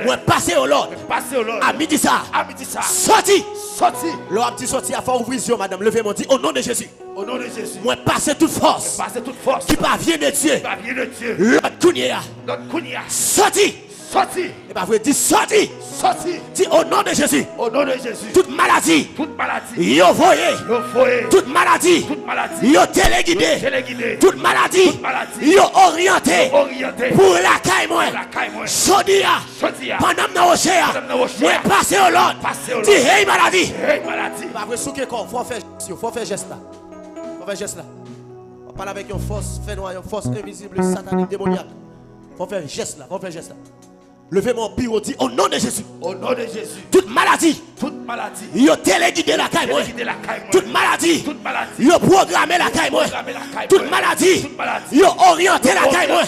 Moi passer au l'autre. Passer au l'autre. À midi ça. À midi ça. Sorti. Sorti. L'homme dit sorti à faire ouvrir les yeux, madame. Levez mon dit au nom de Jésus. Au nom de Jésus. Moi passer toute force. Passer toute force. Qui pas vient de Dieu. Qui va bien de Dieu. L'autre kounia. Notre kounia. Sorti. Sorti. Et pas vrai, dis sorti. Sorti. Dis au nom de Jésus. Au nom de Jésus. Toute maladie. Toute maladie. Yo voyez. Yo voyez. Toute maladie. Toute maladie. Yo téléguidé. Téléguidé. Toute maladie. Toute maladie. Yo orienté. Orienté. Pour la caille moi. Pour la caille moi. Sodia. Sodia. Pendant que nous sommes moi passer au l'autre. Passer au Dis l'autre. hey maladie. Hey maladie. Pas vrai souke corps. Faut faire geste là. Faut faire geste là. On parle avec une force noire, une force invisible, satanique, démoniaque. Faut faire geste là. Faut faire geste là. Levez mon bureau, dit au nom de Jésus. Au nom de Jésus. Toute maladie. Toute maladie. Yo téléguidé la caille moi. Téléguidé la caille moi. Toute maladie. Toute maladie. Yo programmé la caille moi. Toute maladie. Toute maladie. Yo orienté la caille moi.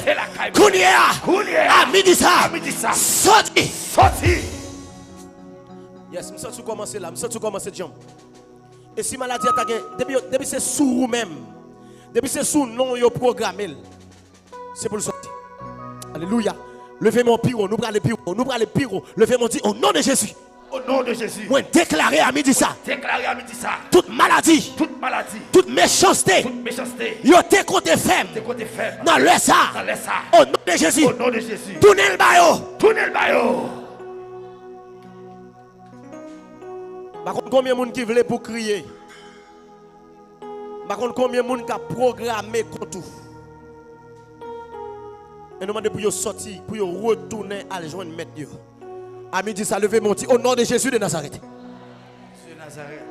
Kounia. Kounia. À midi ça. À midi ça. Sorti. Sorti. Yes, je sens tout commencer là. Je sens tout commencer de jambe. Et si maladie a gagné, depuis c'est sous vous même. Depuis c'est sous non yo programmé. C'est pour le sortir. Alléluia. Levez mon pyro, nous prenons le pyro, nous prenons le pyro. Levez mon dit au nom de Jésus. Au nom de Jésus. Moi déclarer à midi ça. Déclarer à midi ça. Toute maladie. Toute maladie. Toute méchanceté. Toute méchanceté. Yo te côté faible. Tes côtés faibles. Dans le ça. Dans le ça. Au nom de Jésus. Au nom de Jésus. Tournez le bayo. Tournez le bayo. Par contre, combien de monde qui veut pour crier? Par contre, combien de monde qui a programmé contre tout? Et nous demandons pour sortir, pour retourner à joindre maître Dieu. À midi, ça levé mon dit au nom de Jésus de Nazareth.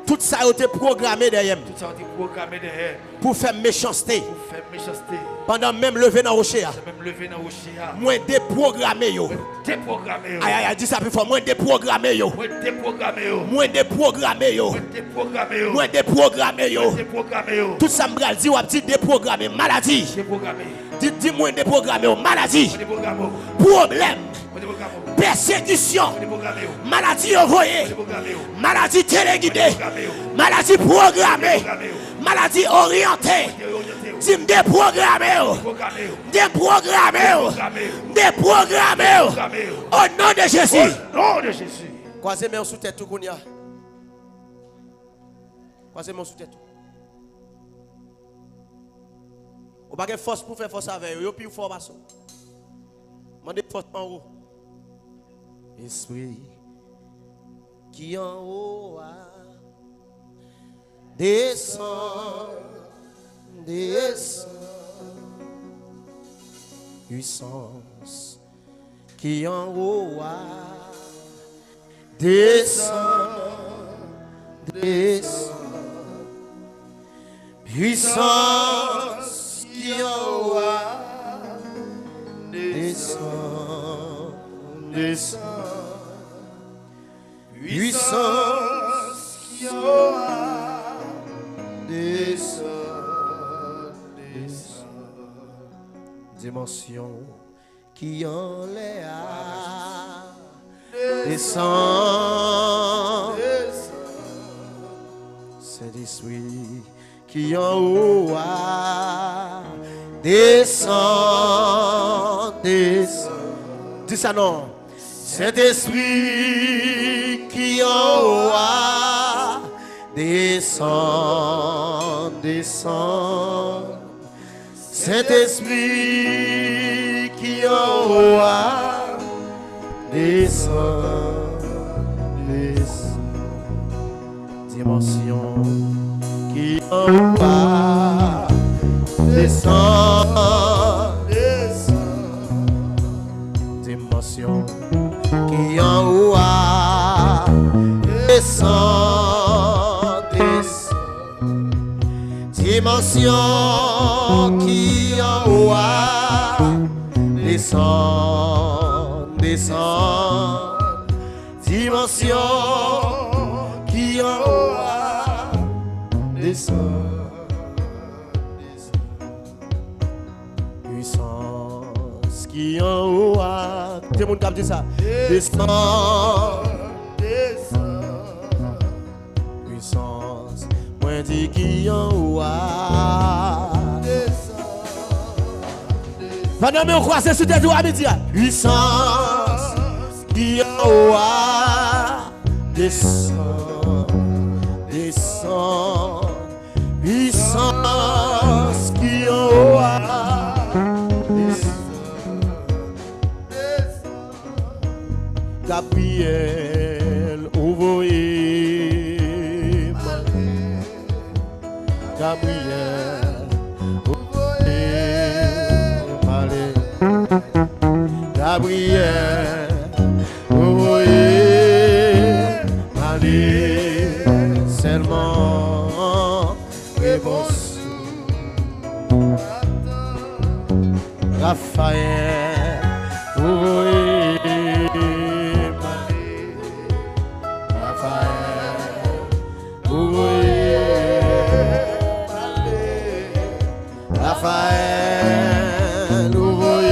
Tout ça a été programmé derrière. Tout ça a été programmé derrière. Pour faire méchanceté. Pour faire méchanceté. Pendant même lever dans le rocher. Même lever dans le rocher. Moins déprogrammé yo. Déprogrammé yo. Aïe aïe, dis ça plus fort. Moins déprogrammé yo. Moins déprogrammé yo. Moins déprogrammé yo. Moins déprogrammé yo. Moins déprogrammé yo. Déprogrammé yo. Tout ça me dit ou a petit déprogrammé. Maladie. Déprogrammé. Dis moins déprogrammé yo. Maladie. Déprogrammé. Problème. Persécution. Maladie envoyée. Maladie téléguidée. Maladie programmée. Maladie orientée. Dis me déprogrammé. Déprogrammé. Déprogrammé. Au nom de Jésus. Au nom de Jésus. Croisez mes sous tête tout kounia. Croisez mes sous tête. Ou pas de force pour faire force avec eux. Yo plus fort basso. Mandez force en haut. Esprit qui en haut descend, descend, puissance qui en haut descend, descend, puissance qui en haut descend, descend. Puissance qui aura descend, descend. dimension qui en l'air descend. Saint-Esprit qui en haut descend, descend. Dis ça non. Saint-Esprit qui en haut descend, descend. Saint-Esprit qui en haut descend, descend. Dimension qui en haut descend, descend. Dimension qui en haut descend, descend. Dimension qui en haut descend, descend. Dimension qui en haut descend, descend. Puissance qui en haut tout le monde qui dit ça. Descend, descend. Puissance, moi dis qui en haut descend, descend. Pendant que on croise sur tes doigts à midi. Puissance qui en haut descend, descend. Puissance qui en haut Gabriel, ouvrier, Gabriel, ouvrier, Gabriel, ouvrier, seulement réponse. Raphaël, ouvrier. Raphaël, ouvrier,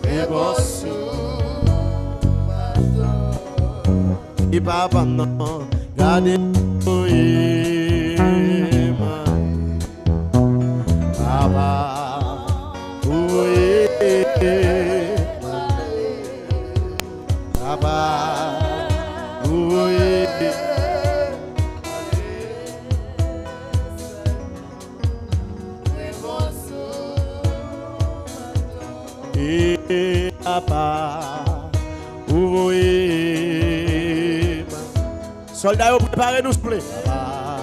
et boss, et papa non, gardez ouvrier, papa, ouvrier, papa, ouvrier. Papa, ouvrier. Soldats, préparez-nous, s'il vous plaît. Papa,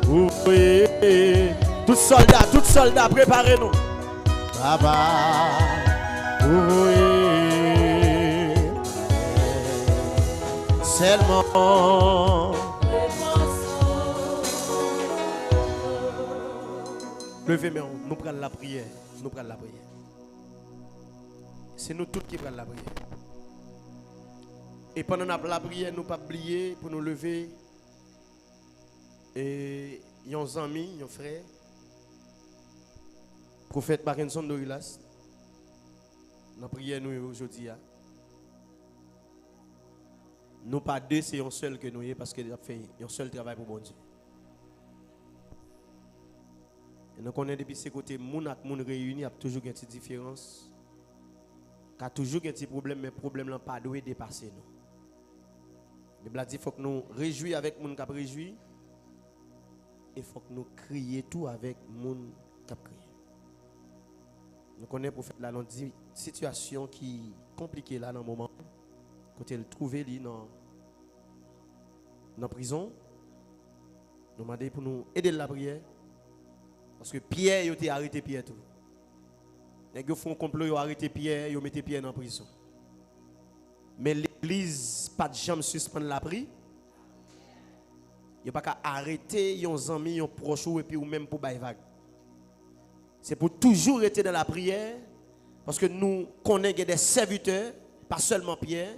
ouvrier. Tous soldats, préparez-nous. Papa, ouvrier. Seulement. Levez, mais nous prenons la prière. Nous prenons la prière. C'est nous tous qui prenons la prière. Et pendant la prière, nous ne pas oublier pour nous lever. Et nos amis, nos frères, prophète Parkinson Dorilas, nous prions nous aujourd'hui. Nous pas deux, c'est un seul que nous y parce qu'il a fait un seul travail pour bon Dieu. Et nous connaissons depuis ces côtés, moun ak moun réunis, il y a toujours une petite différence. Il y a toujours un petit problème, mais le problème n'a pas dû dépasser nous. Il faut que nous réjouissions avec les gens qui réjouissent. Et il faut que nous crions tout avec les gens qui crient. Nous connaissons pour faire la situation qui est compliquée là dans le moment. Quand elle trouve dans la prison, nous demandons pour nous aider la prière. Parce que Pierre, il a été arrêté Pierre tout. Les gens font un complot, ils ont arrêté Pierre, ils ont mis Pierre dans la prison. Mais l'église, pas de jamais suspendre la prière. Il n'y a pas qu'à arrêter les amis, les proches, et puis ou même pour bailler vague. C'est pour toujours rester dans la prière. Parce que nous connaissons des serviteurs, pas seulement Pierre.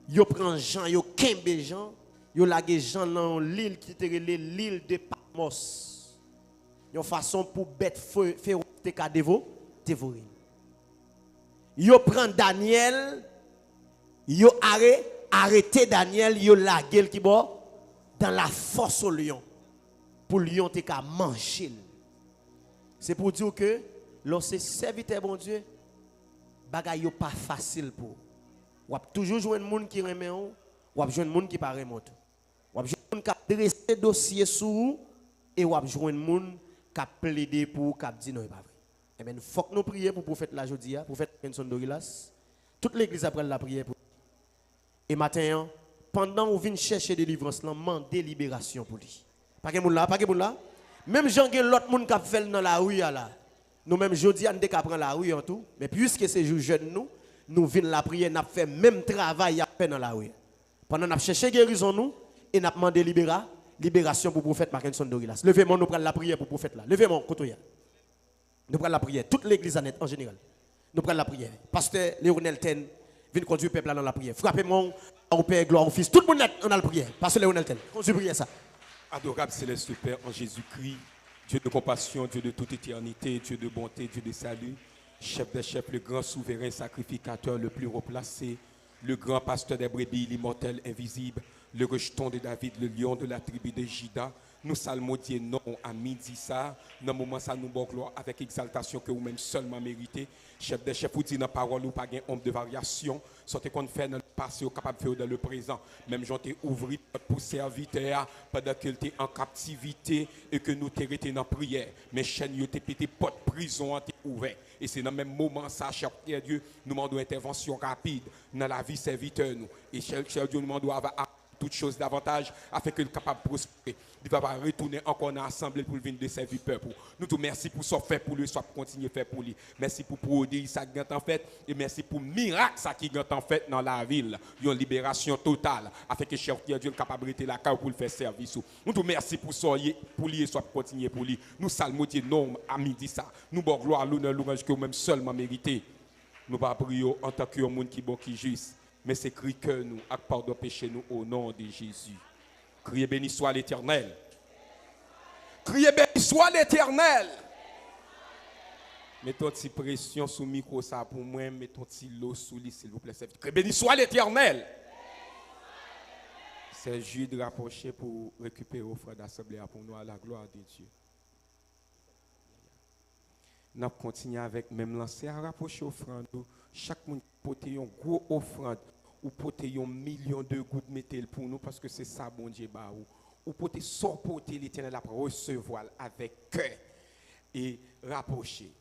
Ils prennent Jean, ils kembe Jean. Yo lagé Jean dans l'île qui était l'île de Patmos. Une façon pour bête faire te dévorer. Yo prend Daniel, yo arrêté Daniel, yo lagé qui bon dans la force au lion. Pour lion te ka manger. C'est pour dire que lorsque serviteur bon Dieu, bagay yo pas facile pour. Ou toujours jouer un monde qui remet ou jouer un monde qui pas remet. Ou jouer un monde qui a dressé dossier sous et ou jouer un monde qui a plaidé pour qui a dit non pas vrai. Eh bien, il faut que nous prions pour le prophète la jodia, prophète Benson Dorilas. Toute l'église après la prière pour. Et matin, pendant qu'on vient chercher délivrance, là, demandez libération pour lui. Pas que moun là, pas que moun là. Même gens qui l'autre monde qui a fait dans la rue là. Nous même jodi on dès qu'on prend la rue en tout, mais puisque c'est jour jeune nous venons la prière, n'a fait même travail à faire dans la rue. Pendant n'a cherché guérison nous et n'a demandé libération pour le prophète Mackinson Dorilas. Levez-moi, nous prenons la prière pour le prophète là. Levez-moi, kotoya. Nous prenons la prière, toute l'église en général. Nous prenons la prière. Pasteur Léonel Ten vient conduire le peuple dans la prière. Frappez-moi au Père, gloire au Fils. Tout le monde est dans la prière. Pasteur Léonel Ten, conduis prière ça. Adorable céleste Père en Jésus-Christ, Dieu de compassion, Dieu de toute éternité, Dieu de bonté, Dieu de salut, chef des chefs, le grand souverain sacrificateur, le plus haut placé, le grand pasteur des brebis, l'immortel invisible, le rejeton de David, le lion de la tribu de Juda. Nous salmodions non à midi ça, dans le moment ça nous bon gloire avec exaltation que vous-même seulement méritez. Chef des chefs, vous dites dans la parole, vous pas de honte de variation. Sortez qu'on fait dans le passé, capable de faire dans le présent. Même j'en t'ai ouvert pour serviteur pendant que tu es en captivité et que nous t'es resté dans la prière. Mais chaîne, tu t'es pété, porte prison, t'es ouvert. Et c'est dans le même moment, ça, cher Dieu, nous demandons intervention rapide dans la vie serviteur. Nous. Et cher Dieu, nous demandons toutes choses davantage afin que nous capable de prospérer. Il va pas retourner encore dans l'assemblée pour venir de servir le peuple. Nous te merci pour ce fait pour lui, soit pour continuer à faire pour lui. Merci pour produire ça qui est en fait et merci pour le miracle ça qui est en fait dans la ville. Une libération totale afin que cher Dieu capable de rester là pour le faire service. Nous te merci pour ça pour lui et soit pour continuer pour lui. Nous salmodions non à midi ça. Nous bon gloire l'honneur louange que nous-mêmes seulement mérité. Nous pas prier en tant que monde qui bon qui juste. Mais c'est cri que nous, à pardon péché nous au nom de Jésus. Criez béni soit l'Éternel. Criez béni soit l'Éternel. Mettons une petite pression sous le micro ça pour moi, mettons une petite l'eau sous lui s'il vous plaît. Criez béni soit l'Éternel. C'est juste de rapprocher pour récupérer offrande d'assemblée pour nous à la gloire de Dieu. Nous continuons avec même lancer à rapprocher offrande. Chaque monde porte une grosse offrande ou porte un million de gouttes mettez pour nous parce que c'est ça bon Dieu ba ou porte sans porter l'Éternel après recevoir avec cœur et rapprocher.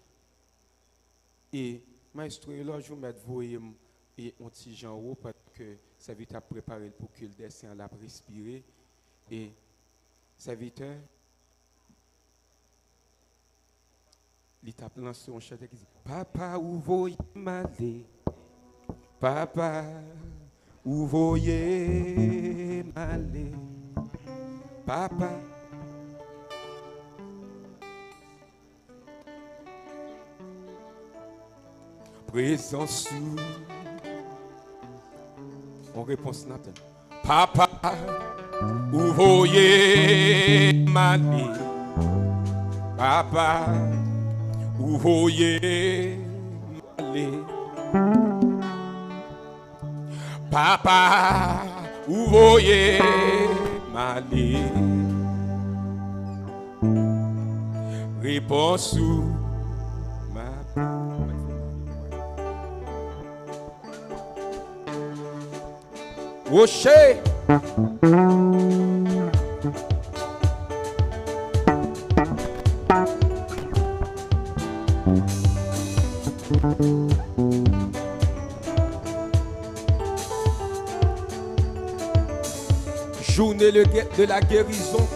Et maestro là je mettre voyer et un petit Jean haut parce que serviteur a préparé pour qu'il descende la respirer et serviteur il t'a lancé un chant qui dit Papa où voyez m'aller Papa où voyez m'aller Papa présence sous on réponse Nathan Papa où voyez m'aller Papa où voyez m'aller Papa où voyez m'aller réponse sous ma rocher journée de la guérison.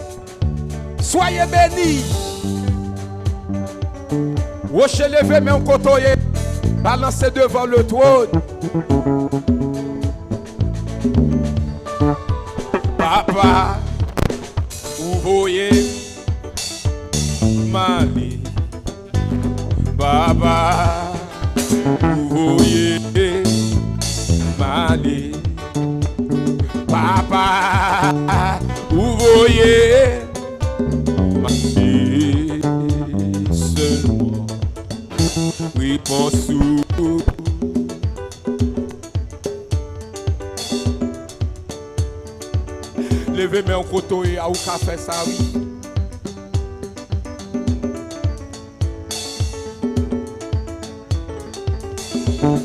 Soyez bénis. Rocher levé, mais on côtoyé. Balancez devant le trône. Papa, où voyez m'aller. Papa, où voyez m'aller. Papa, voyez ma vie seulement. Oui, pensez. Levez mes côté et à où qu'a fait ça, oui.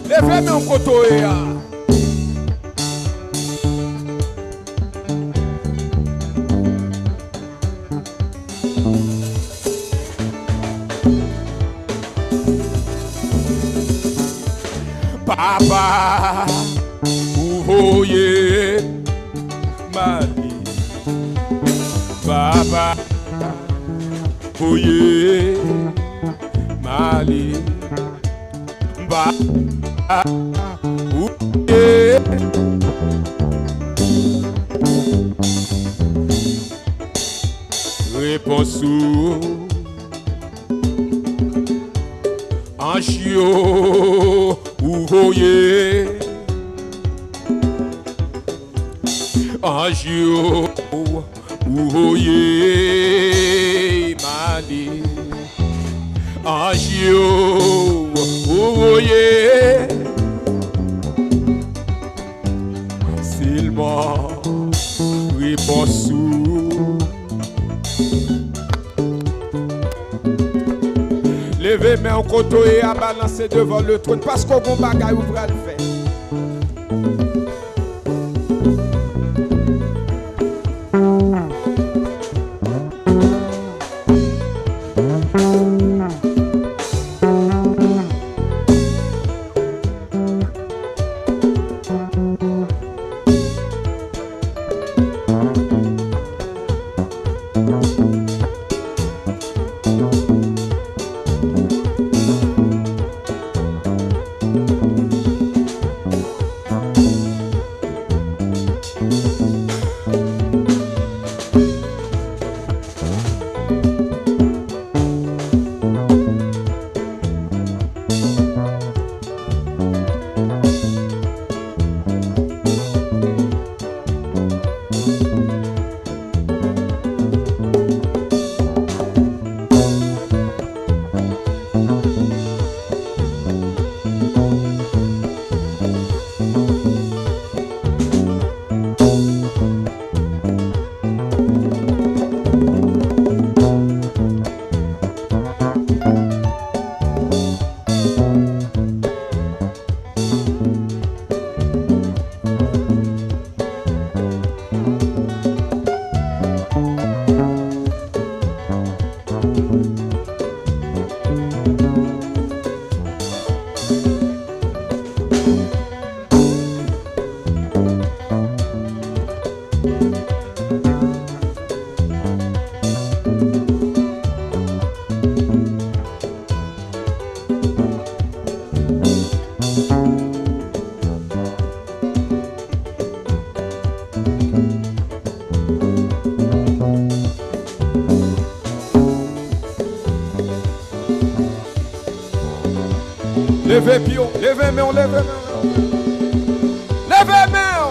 Levez mes côté et à. Papa, vous voyez ma vie. Papa, vous voyez ma vie. Papa, vous voyez. Réponse ou en chiot. Vous voyez, Angio, vous voyez, Mali, Angio, vous voyez, seulement réponse. Levez mes en côté et à balancer devant le trône parce qu'on va bagaille ouvre le faire. Levez pion, levez main, levez main. Levez main.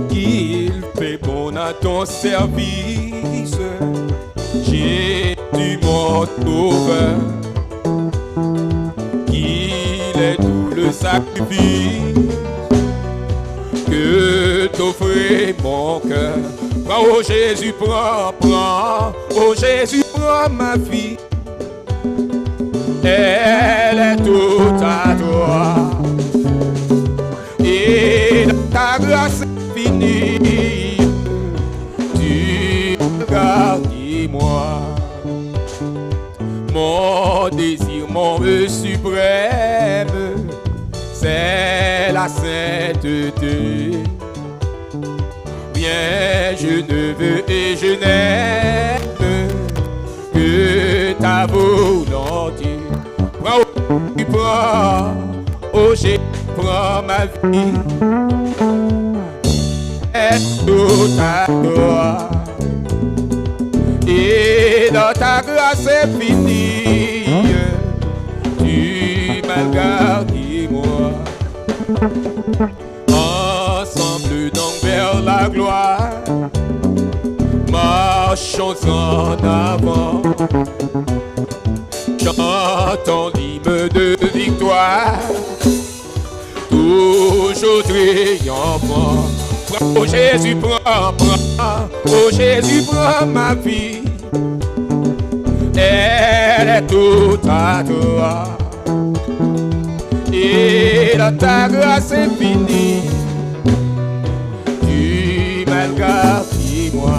Qu'il fait bon à ton service, Jésus mon sauveur, qu'il est tout le sacrifice que t'offrait mon cœur. Prends, oh Jésus, prends, prends, oh Jésus, prends ma vie, elle est toute à toi, et dans ta grâce infinie, tu gardes moi. Mon désir, mon vœu suprême, c'est la sainteté. Bien, je ne veux et je n'aime que ta volonté. Prends, oh Jésus, prends ma vie. Et tout à toi. Et dans ta grâce infinie, tu m'as gardé moi. Ensemble donc vers la gloire, marchons en avant, chantons l'hymne de victoire, toujours triomphant. Oh Jésus, prends, oh Jésus, prends ma vie, elle est toute à toi. Et dans ta grâce infinie, tu m'as gardé moi.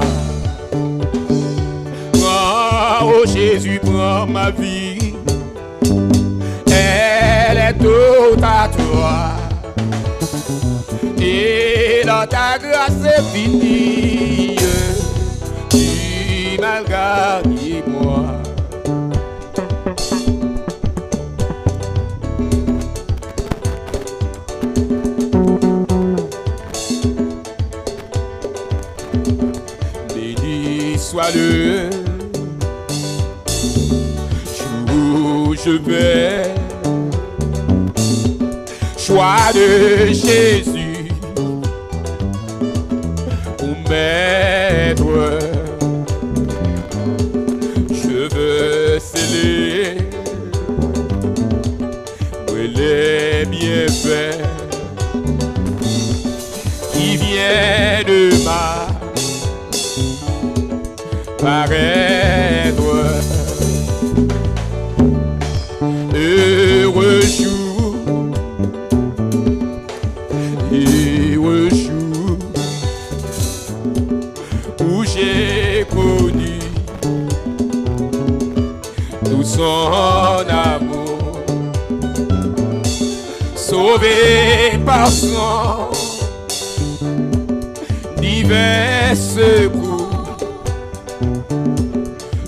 Oh Jésus, prends ma vie, elle est toute à toi. Et dans ta grâce infinie, tu m'as gardé moi. Béni soit le jour où je vais, choix de Jésus. Maître, je veux sceller les bienfaits qui viennent de ma paraître. Heureux jour, heureux jour où j'ai connu tout son amour, sauvé par son divers secours.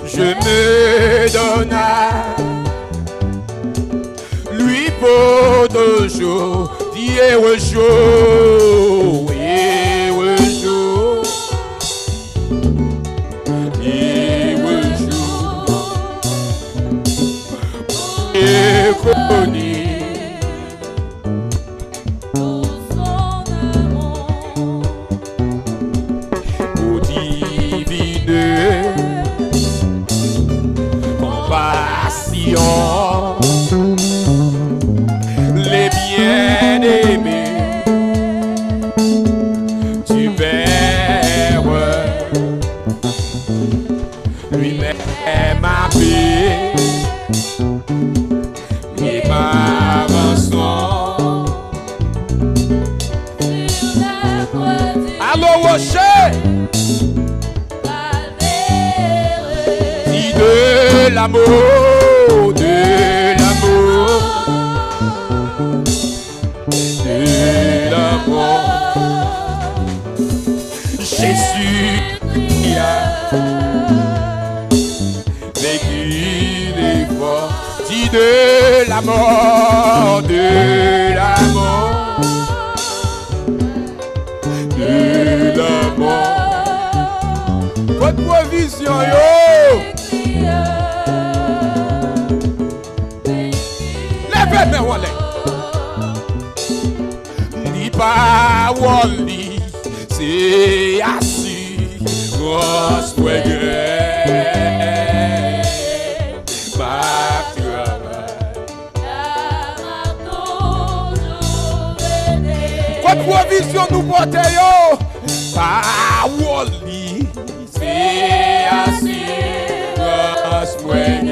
Je me donne à lui pour toujours, heureux jour, heureux jour. Connu tout son amour, au divine compassion, les bien-aimés, tu pères lui-même ma paix. Ma rançon sur la croix du Allô rocher, Calvaire, dis de l'amour, de l'amour, de l'amour. Jésus a vécu l'effort. Dis de la mort, de la mort, de la mort. Votre provision, yo. Lèvez mes wallet. Ni pas wali, c'est assurance pour provision nous portons, Pawoli, c'est assurance moyenne,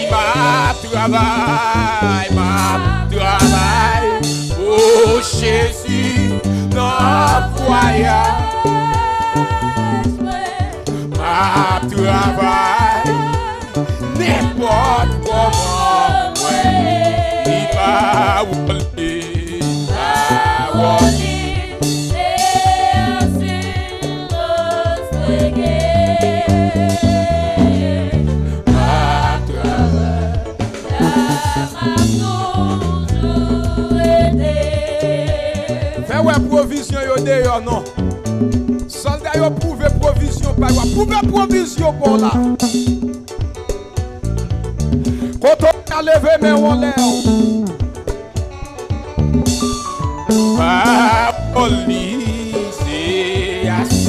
ma travail, ma travail, oh Jésus, notre voyage. Ma travail, n'importe comment, il va oublier, pas pouvez provision pour là. Quand on a levé mais on l'air. Policier assis.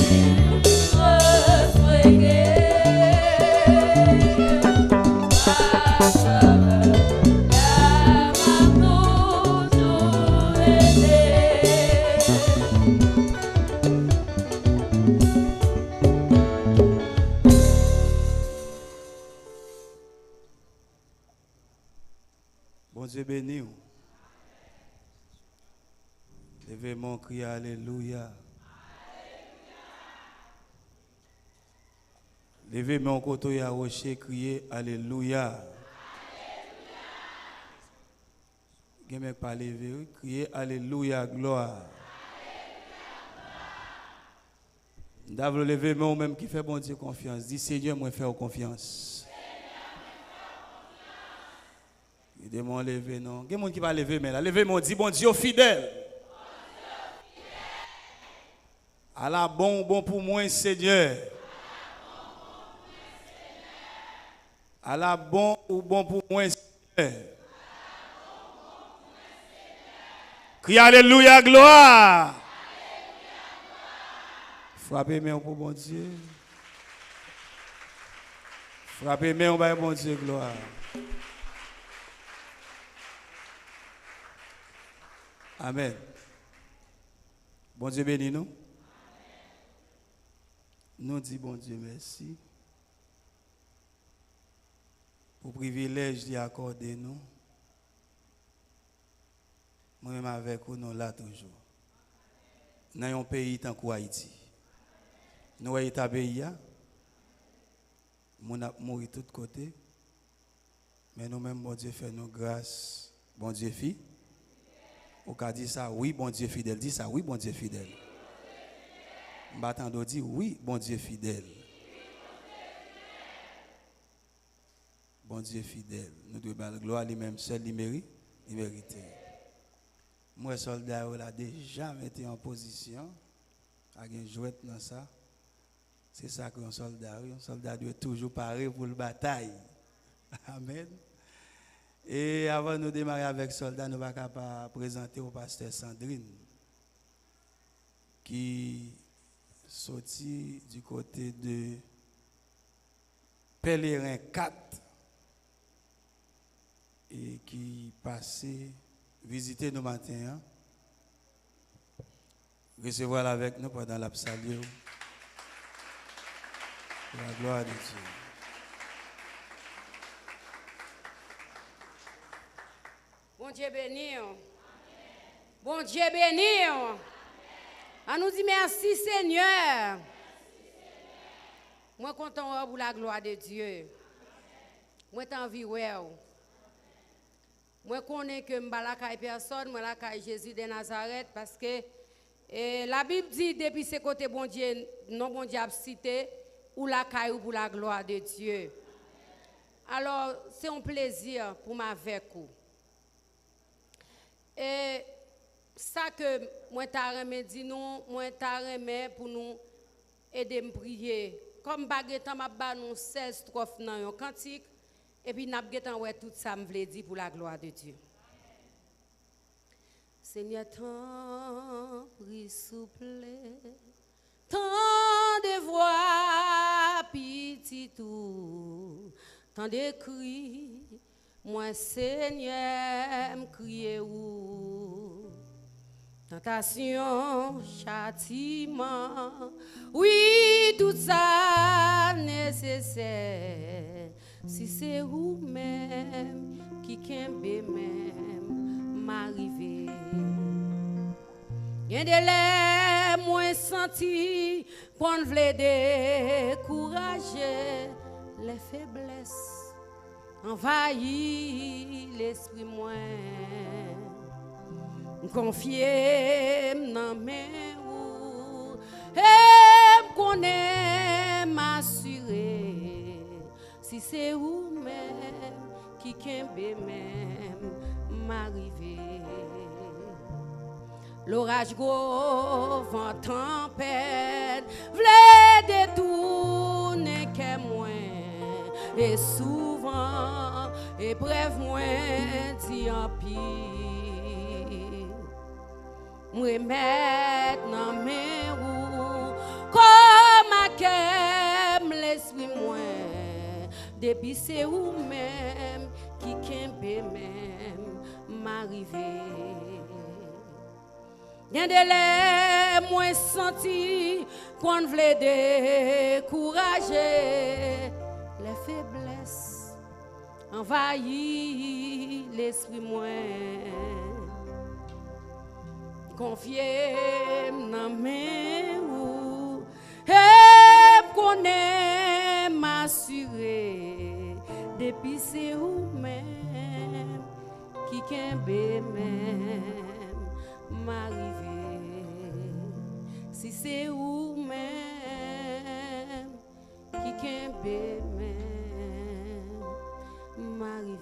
Bon Dieu béni. Levez mon cri, alléluia. Levez mon côté à rocher, crier alléluia. Quelqu'un pas lever, crier alléluia, gloire. D'abord lever mon même qui fait bon Dieu confiance. Dis Seigneur, moi faire confiance. Il demande lever non. Il y a monde qui va lever mais là lever mon dit bon Dieu fidèle. À la bon pour moi Seigneur. À la bon pour moi Seigneur. Crie alléluia gloire. Frappez main pour bon Dieu. Frappez main pour bon Dieu gloire. Amen. Bon Dieu bénis nous. Nous disons bon Dieu merci pour le privilège d'y accorder nous. Moi-même avec vous, nous là toujours. Dans un pays tant qu'Haïti. Nous sommes un pays, nous avons mouru de tous côtés. Mais nous-mêmes, bon Dieu fait nous grâce. Bon Dieu fit. Au cas dit ça, oui, bon Dieu fidèle. Dit ça, oui, bon Dieu fidèle. M'attendons dit oui, bon Dieu fidèle. Bon Dieu fidèle. Nous devons la gloire lui-même seul, il mérite. Moi, soldat, il a déjà été en position. Il a joué dans ça. C'est ça qu'un soldat doit toujours parer pour la bataille. Amen. Et avant de démarrer avec soldat, nous allons présenter au pasteur Sandrine qui sorti du côté de Pèlerin 4 et qui passait visiter nos matins, recevoir avec nous pendant la salut. La gloire de Dieu. Bon Dieu béni. Bon Dieu béni. On nous dit merci Seigneur. Moi content pour la gloire de Dieu. Moi t'envie ouais. Moi connais que m'bala kay personne, moi la kay Jésus de Nazareth parce que la Bible dit depuis ce côté bon Dieu, non bon Dieu a cité ou la kay ou pour la gloire de Dieu. Alors c'est un plaisir pour m'avec vous. Et ça que moi t'a remis dit nous, moi t'a remis pour nous aider me prier. Comme baguetan m'a ba nous 16 strophes dans un cantique et puis n'a getan ouais tout ça me veut dire pour la gloire de Dieu. Seigneur tant prie souple, tant de voix petit tout, tant de cris, moi Seigneur me crier ou tentation, châtiment, oui, tout ça nécessaire. Si c'est vous-même qui kembe même m'arriver. Y'en de l'air moins senti pour ne vle décourager les faiblesses envahit l'esprit moins. Confier dans mes ou et connaît m'assurer si c'est vous-même qui kembe même m'arriver. L'orage gros vent tempête vle détourner que moi et souvent épreuve moi dit en pile moi maintenant mes roues comme à qu'aime l'esprit moi depuis c'est où même qui kembe même m'arriver Y'en délai moi senti qu'on voulait décourager les faiblesses envahit l'esprit moi confier dans mes ou et connaît m'assurer depuis c'est où même qui kembe même m'arriver si c'est où même qui kembe même m'arriver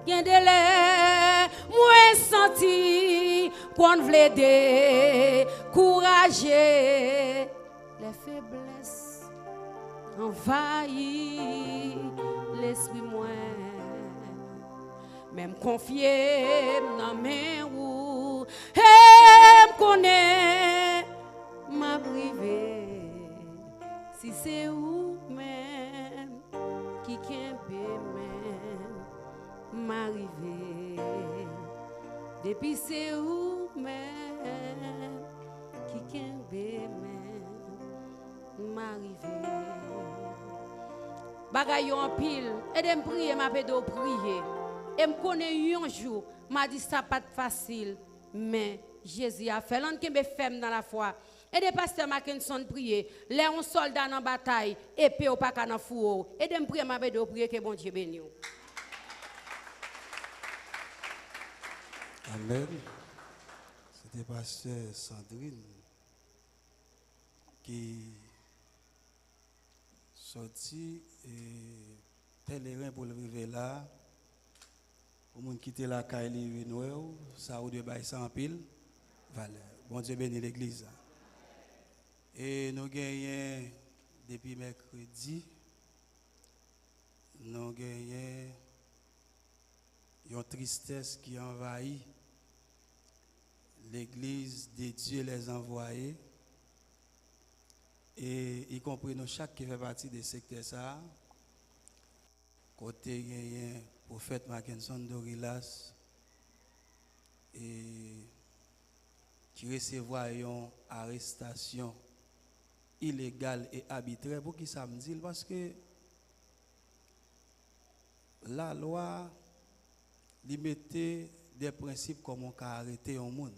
Y'en délai moi senti qu'on voulait décourager les faiblesses envahit l'esprit moi même confier dans mes roues et me connaît m'a privé si c'est où même qui kembe même m'arriver depuis c'est où même qui kembe même m'arriver bagay yo en pile et de me prier m'a pédo prier et me connaît un jour m'a dit ça pas facile mais Jésus a fait l'on qui me ferme dans la foi et des pasteurs Mackinson prier les un soldat dans bataille épée au pas dans four et de me prier m'a pédo prier que bon Dieu bénisse Amen. C'était pasteur Sandrine qui sorti et pèlerin pour le vivre là. Pour moun quitter la caille Noël, ça ou de bail sans pile. Valeur. Bon Dieu bénit l'église. Et nous gagnons depuis mercredi nous gagnons une tristesse qui envahit l'église des dieux les envoyés et y compris nous chaque qui fait partie des secteurs ça côté gagnant prophète Mackinson Dorilas et qui recevoir une arrestation illégale et arbitraire pour qui ça me dit parce que la loi limiter des principes comme on peut arrêter un monde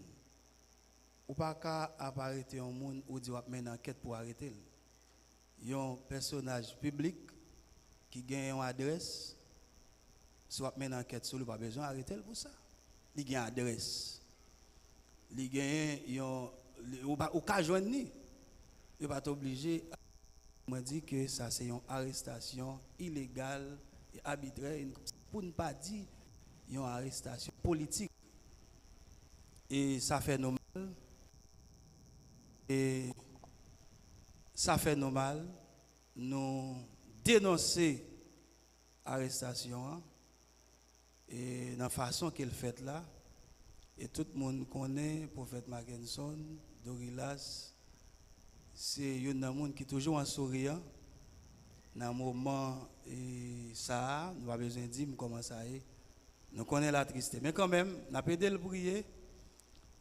ou pas qu'à arrêter un monde ou dire mener enquête pour arrêter un personnage public qui gagne une adresse soit mener enquête sur lui pas besoin d'arrêter pour ça il gagne adresse il gagne ou cas joindre il pas obligé me dit que ça c'est une arrestation illégale et arbitraire pour ne pas dire une arrestation politique et ça fait normal et ça fait normal nous dénoncer l'arrestation et dans la façon qu'elle fait là et tout le monde connaît prophète Mackinson Dorilas c'est un monde qui est toujours en souriant dans le moment et ça nous pas besoin de dire comment ça est nous connaissons la tristesse mais quand même nous avons aidé le prier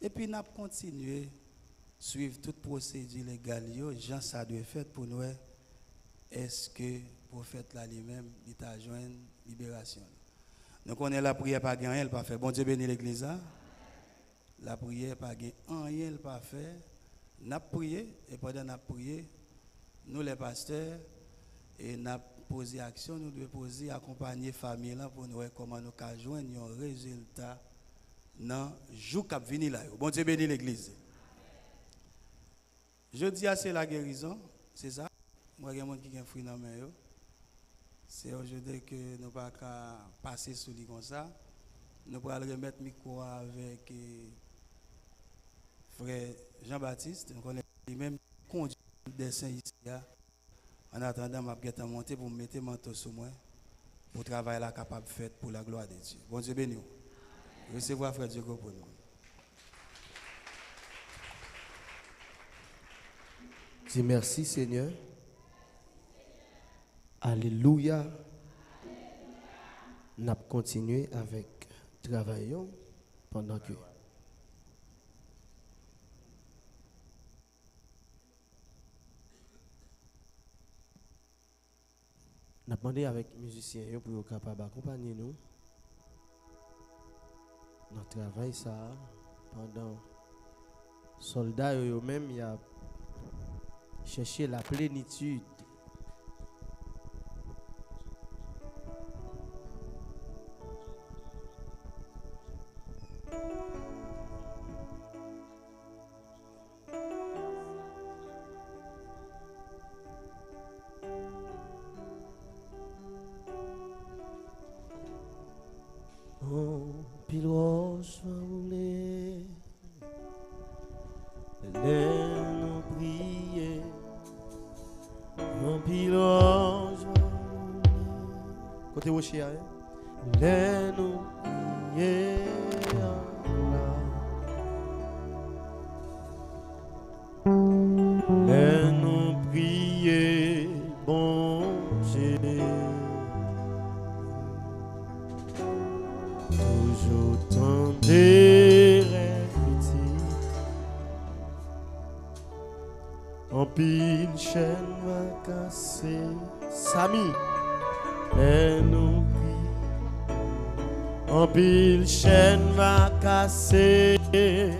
et puis nous avons continué suivre toute procédure légale Jean ça doit faire pour nous est-ce que le prophète là lui-même il t'a joint libération nous connaissons la prière pas rien pas fait bon Dieu bénit l'église la prière pas rien pas fait n'a prié et pendant n'a prié nous les pasteurs et n'a posé action nous devons poser accompagner famille là pour nous voir comment nous ca joindre un résultat dans jour cap venir là bon Dieu bénit l'église je dis c'est la guérison c'est ça moi il y a monde qui a fruit dans main yo c'est aujourd'hui que nous pas qu'à passer sous lui comme ça nous pourrons remettre micro avec frère Jean-Baptiste nous connaissons lui-même conduit dessin ici. En attendant, je vais monter pour mettre mon manteau sur moi. Pour travailler là capable de faire pour la gloire de Dieu. Bon Dieu béni. Recevez frère Dieu pour nous. Dis merci Seigneur. Alléluia. Nous allons continuer avec travail pendant que. Nous avons demandé avec les musiciens pour être capables d'accompagner nous. Nous travaillons ça pendant les soldats eux-mêmes, ils ont cherché la plénitude. Piloche va rouler, nous prier. Mon piloche va rouler. Côté Rocher, Nous prier. Nous prier, bon Dieu. Toujours tendre petit. En pile chaîne va casser. Samy, Et nous prions. En pile chaîne va casser. Les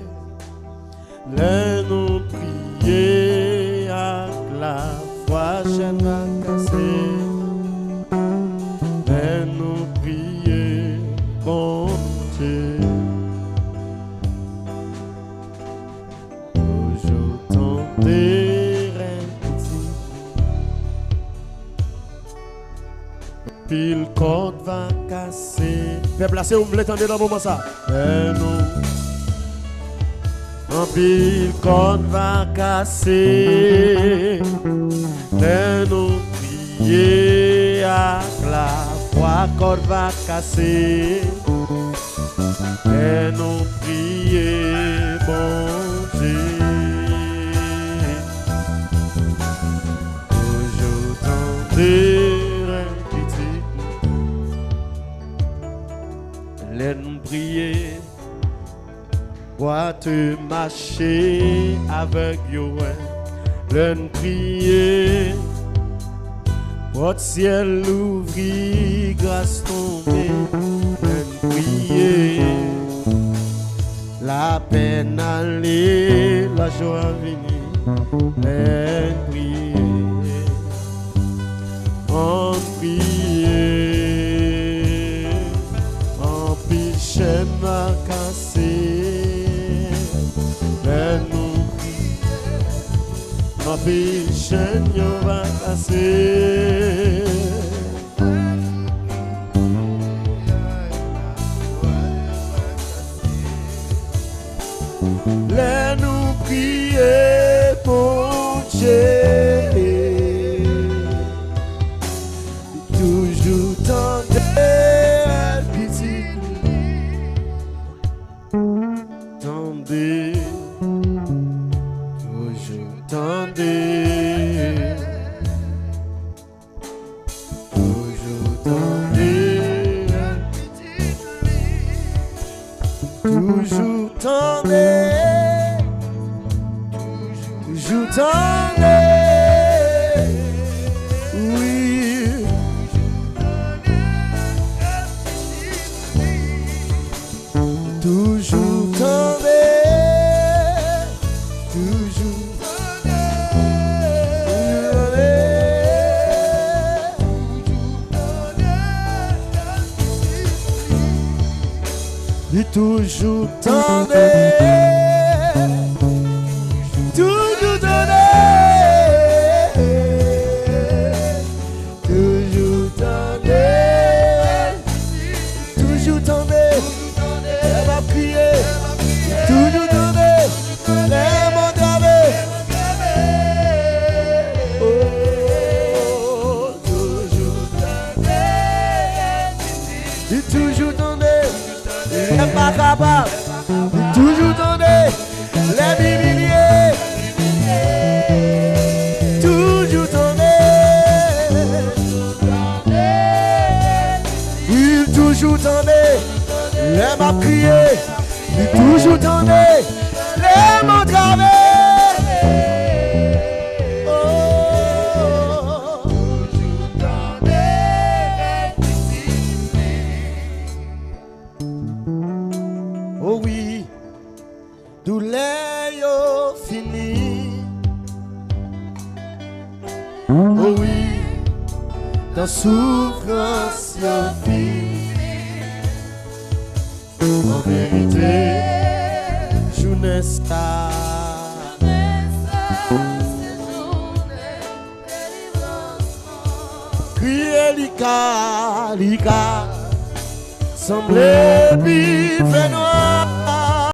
nous prier avec la foi chaîne va casser. Les nous prier bon Dieu. Toujours tenter petit. Pile corde va casser. fais placer où vous l'attendez dans le moment ça. Et nous, en pile corde va casser. Et nous prier avec la foi corde va casser. Et nous prier bon Dieu. Toujours tendre un petit. Laisse-nous prier. Pour te marcher avec yo. Laisse-nous prier. Votre ciel ouvri, grâce tombée. Laisse-nous prier. La peine aller, la joie venir. Laisse-nous prier. On prier. En pile chaîne va casser. Laisse-nous prier. En pile chaîne va casser. Laisse-nous prier pour Dieu. Toujours tendre petit. Tendez. Toujours tendez. Toujours tendez. Toujours tendez. Toujours tendez. Oui. Toujours tendez. Toujours tendez. Toujours tendez. Toujours tendez. Toujours tendez. Toujours tendez. Elle va crier. Toujours tendez. Les mots gravés. pas capable. Il toujours tendait les milliers. Toujours tendait. Il toujours tendait les m'a crié. Il toujours tendait les mots través. Oh oui, douleur yo fini. Oh oui, dans souffrance yo fini. En vérité, jeunesse ta. Crier lika, lika. Semblait vivre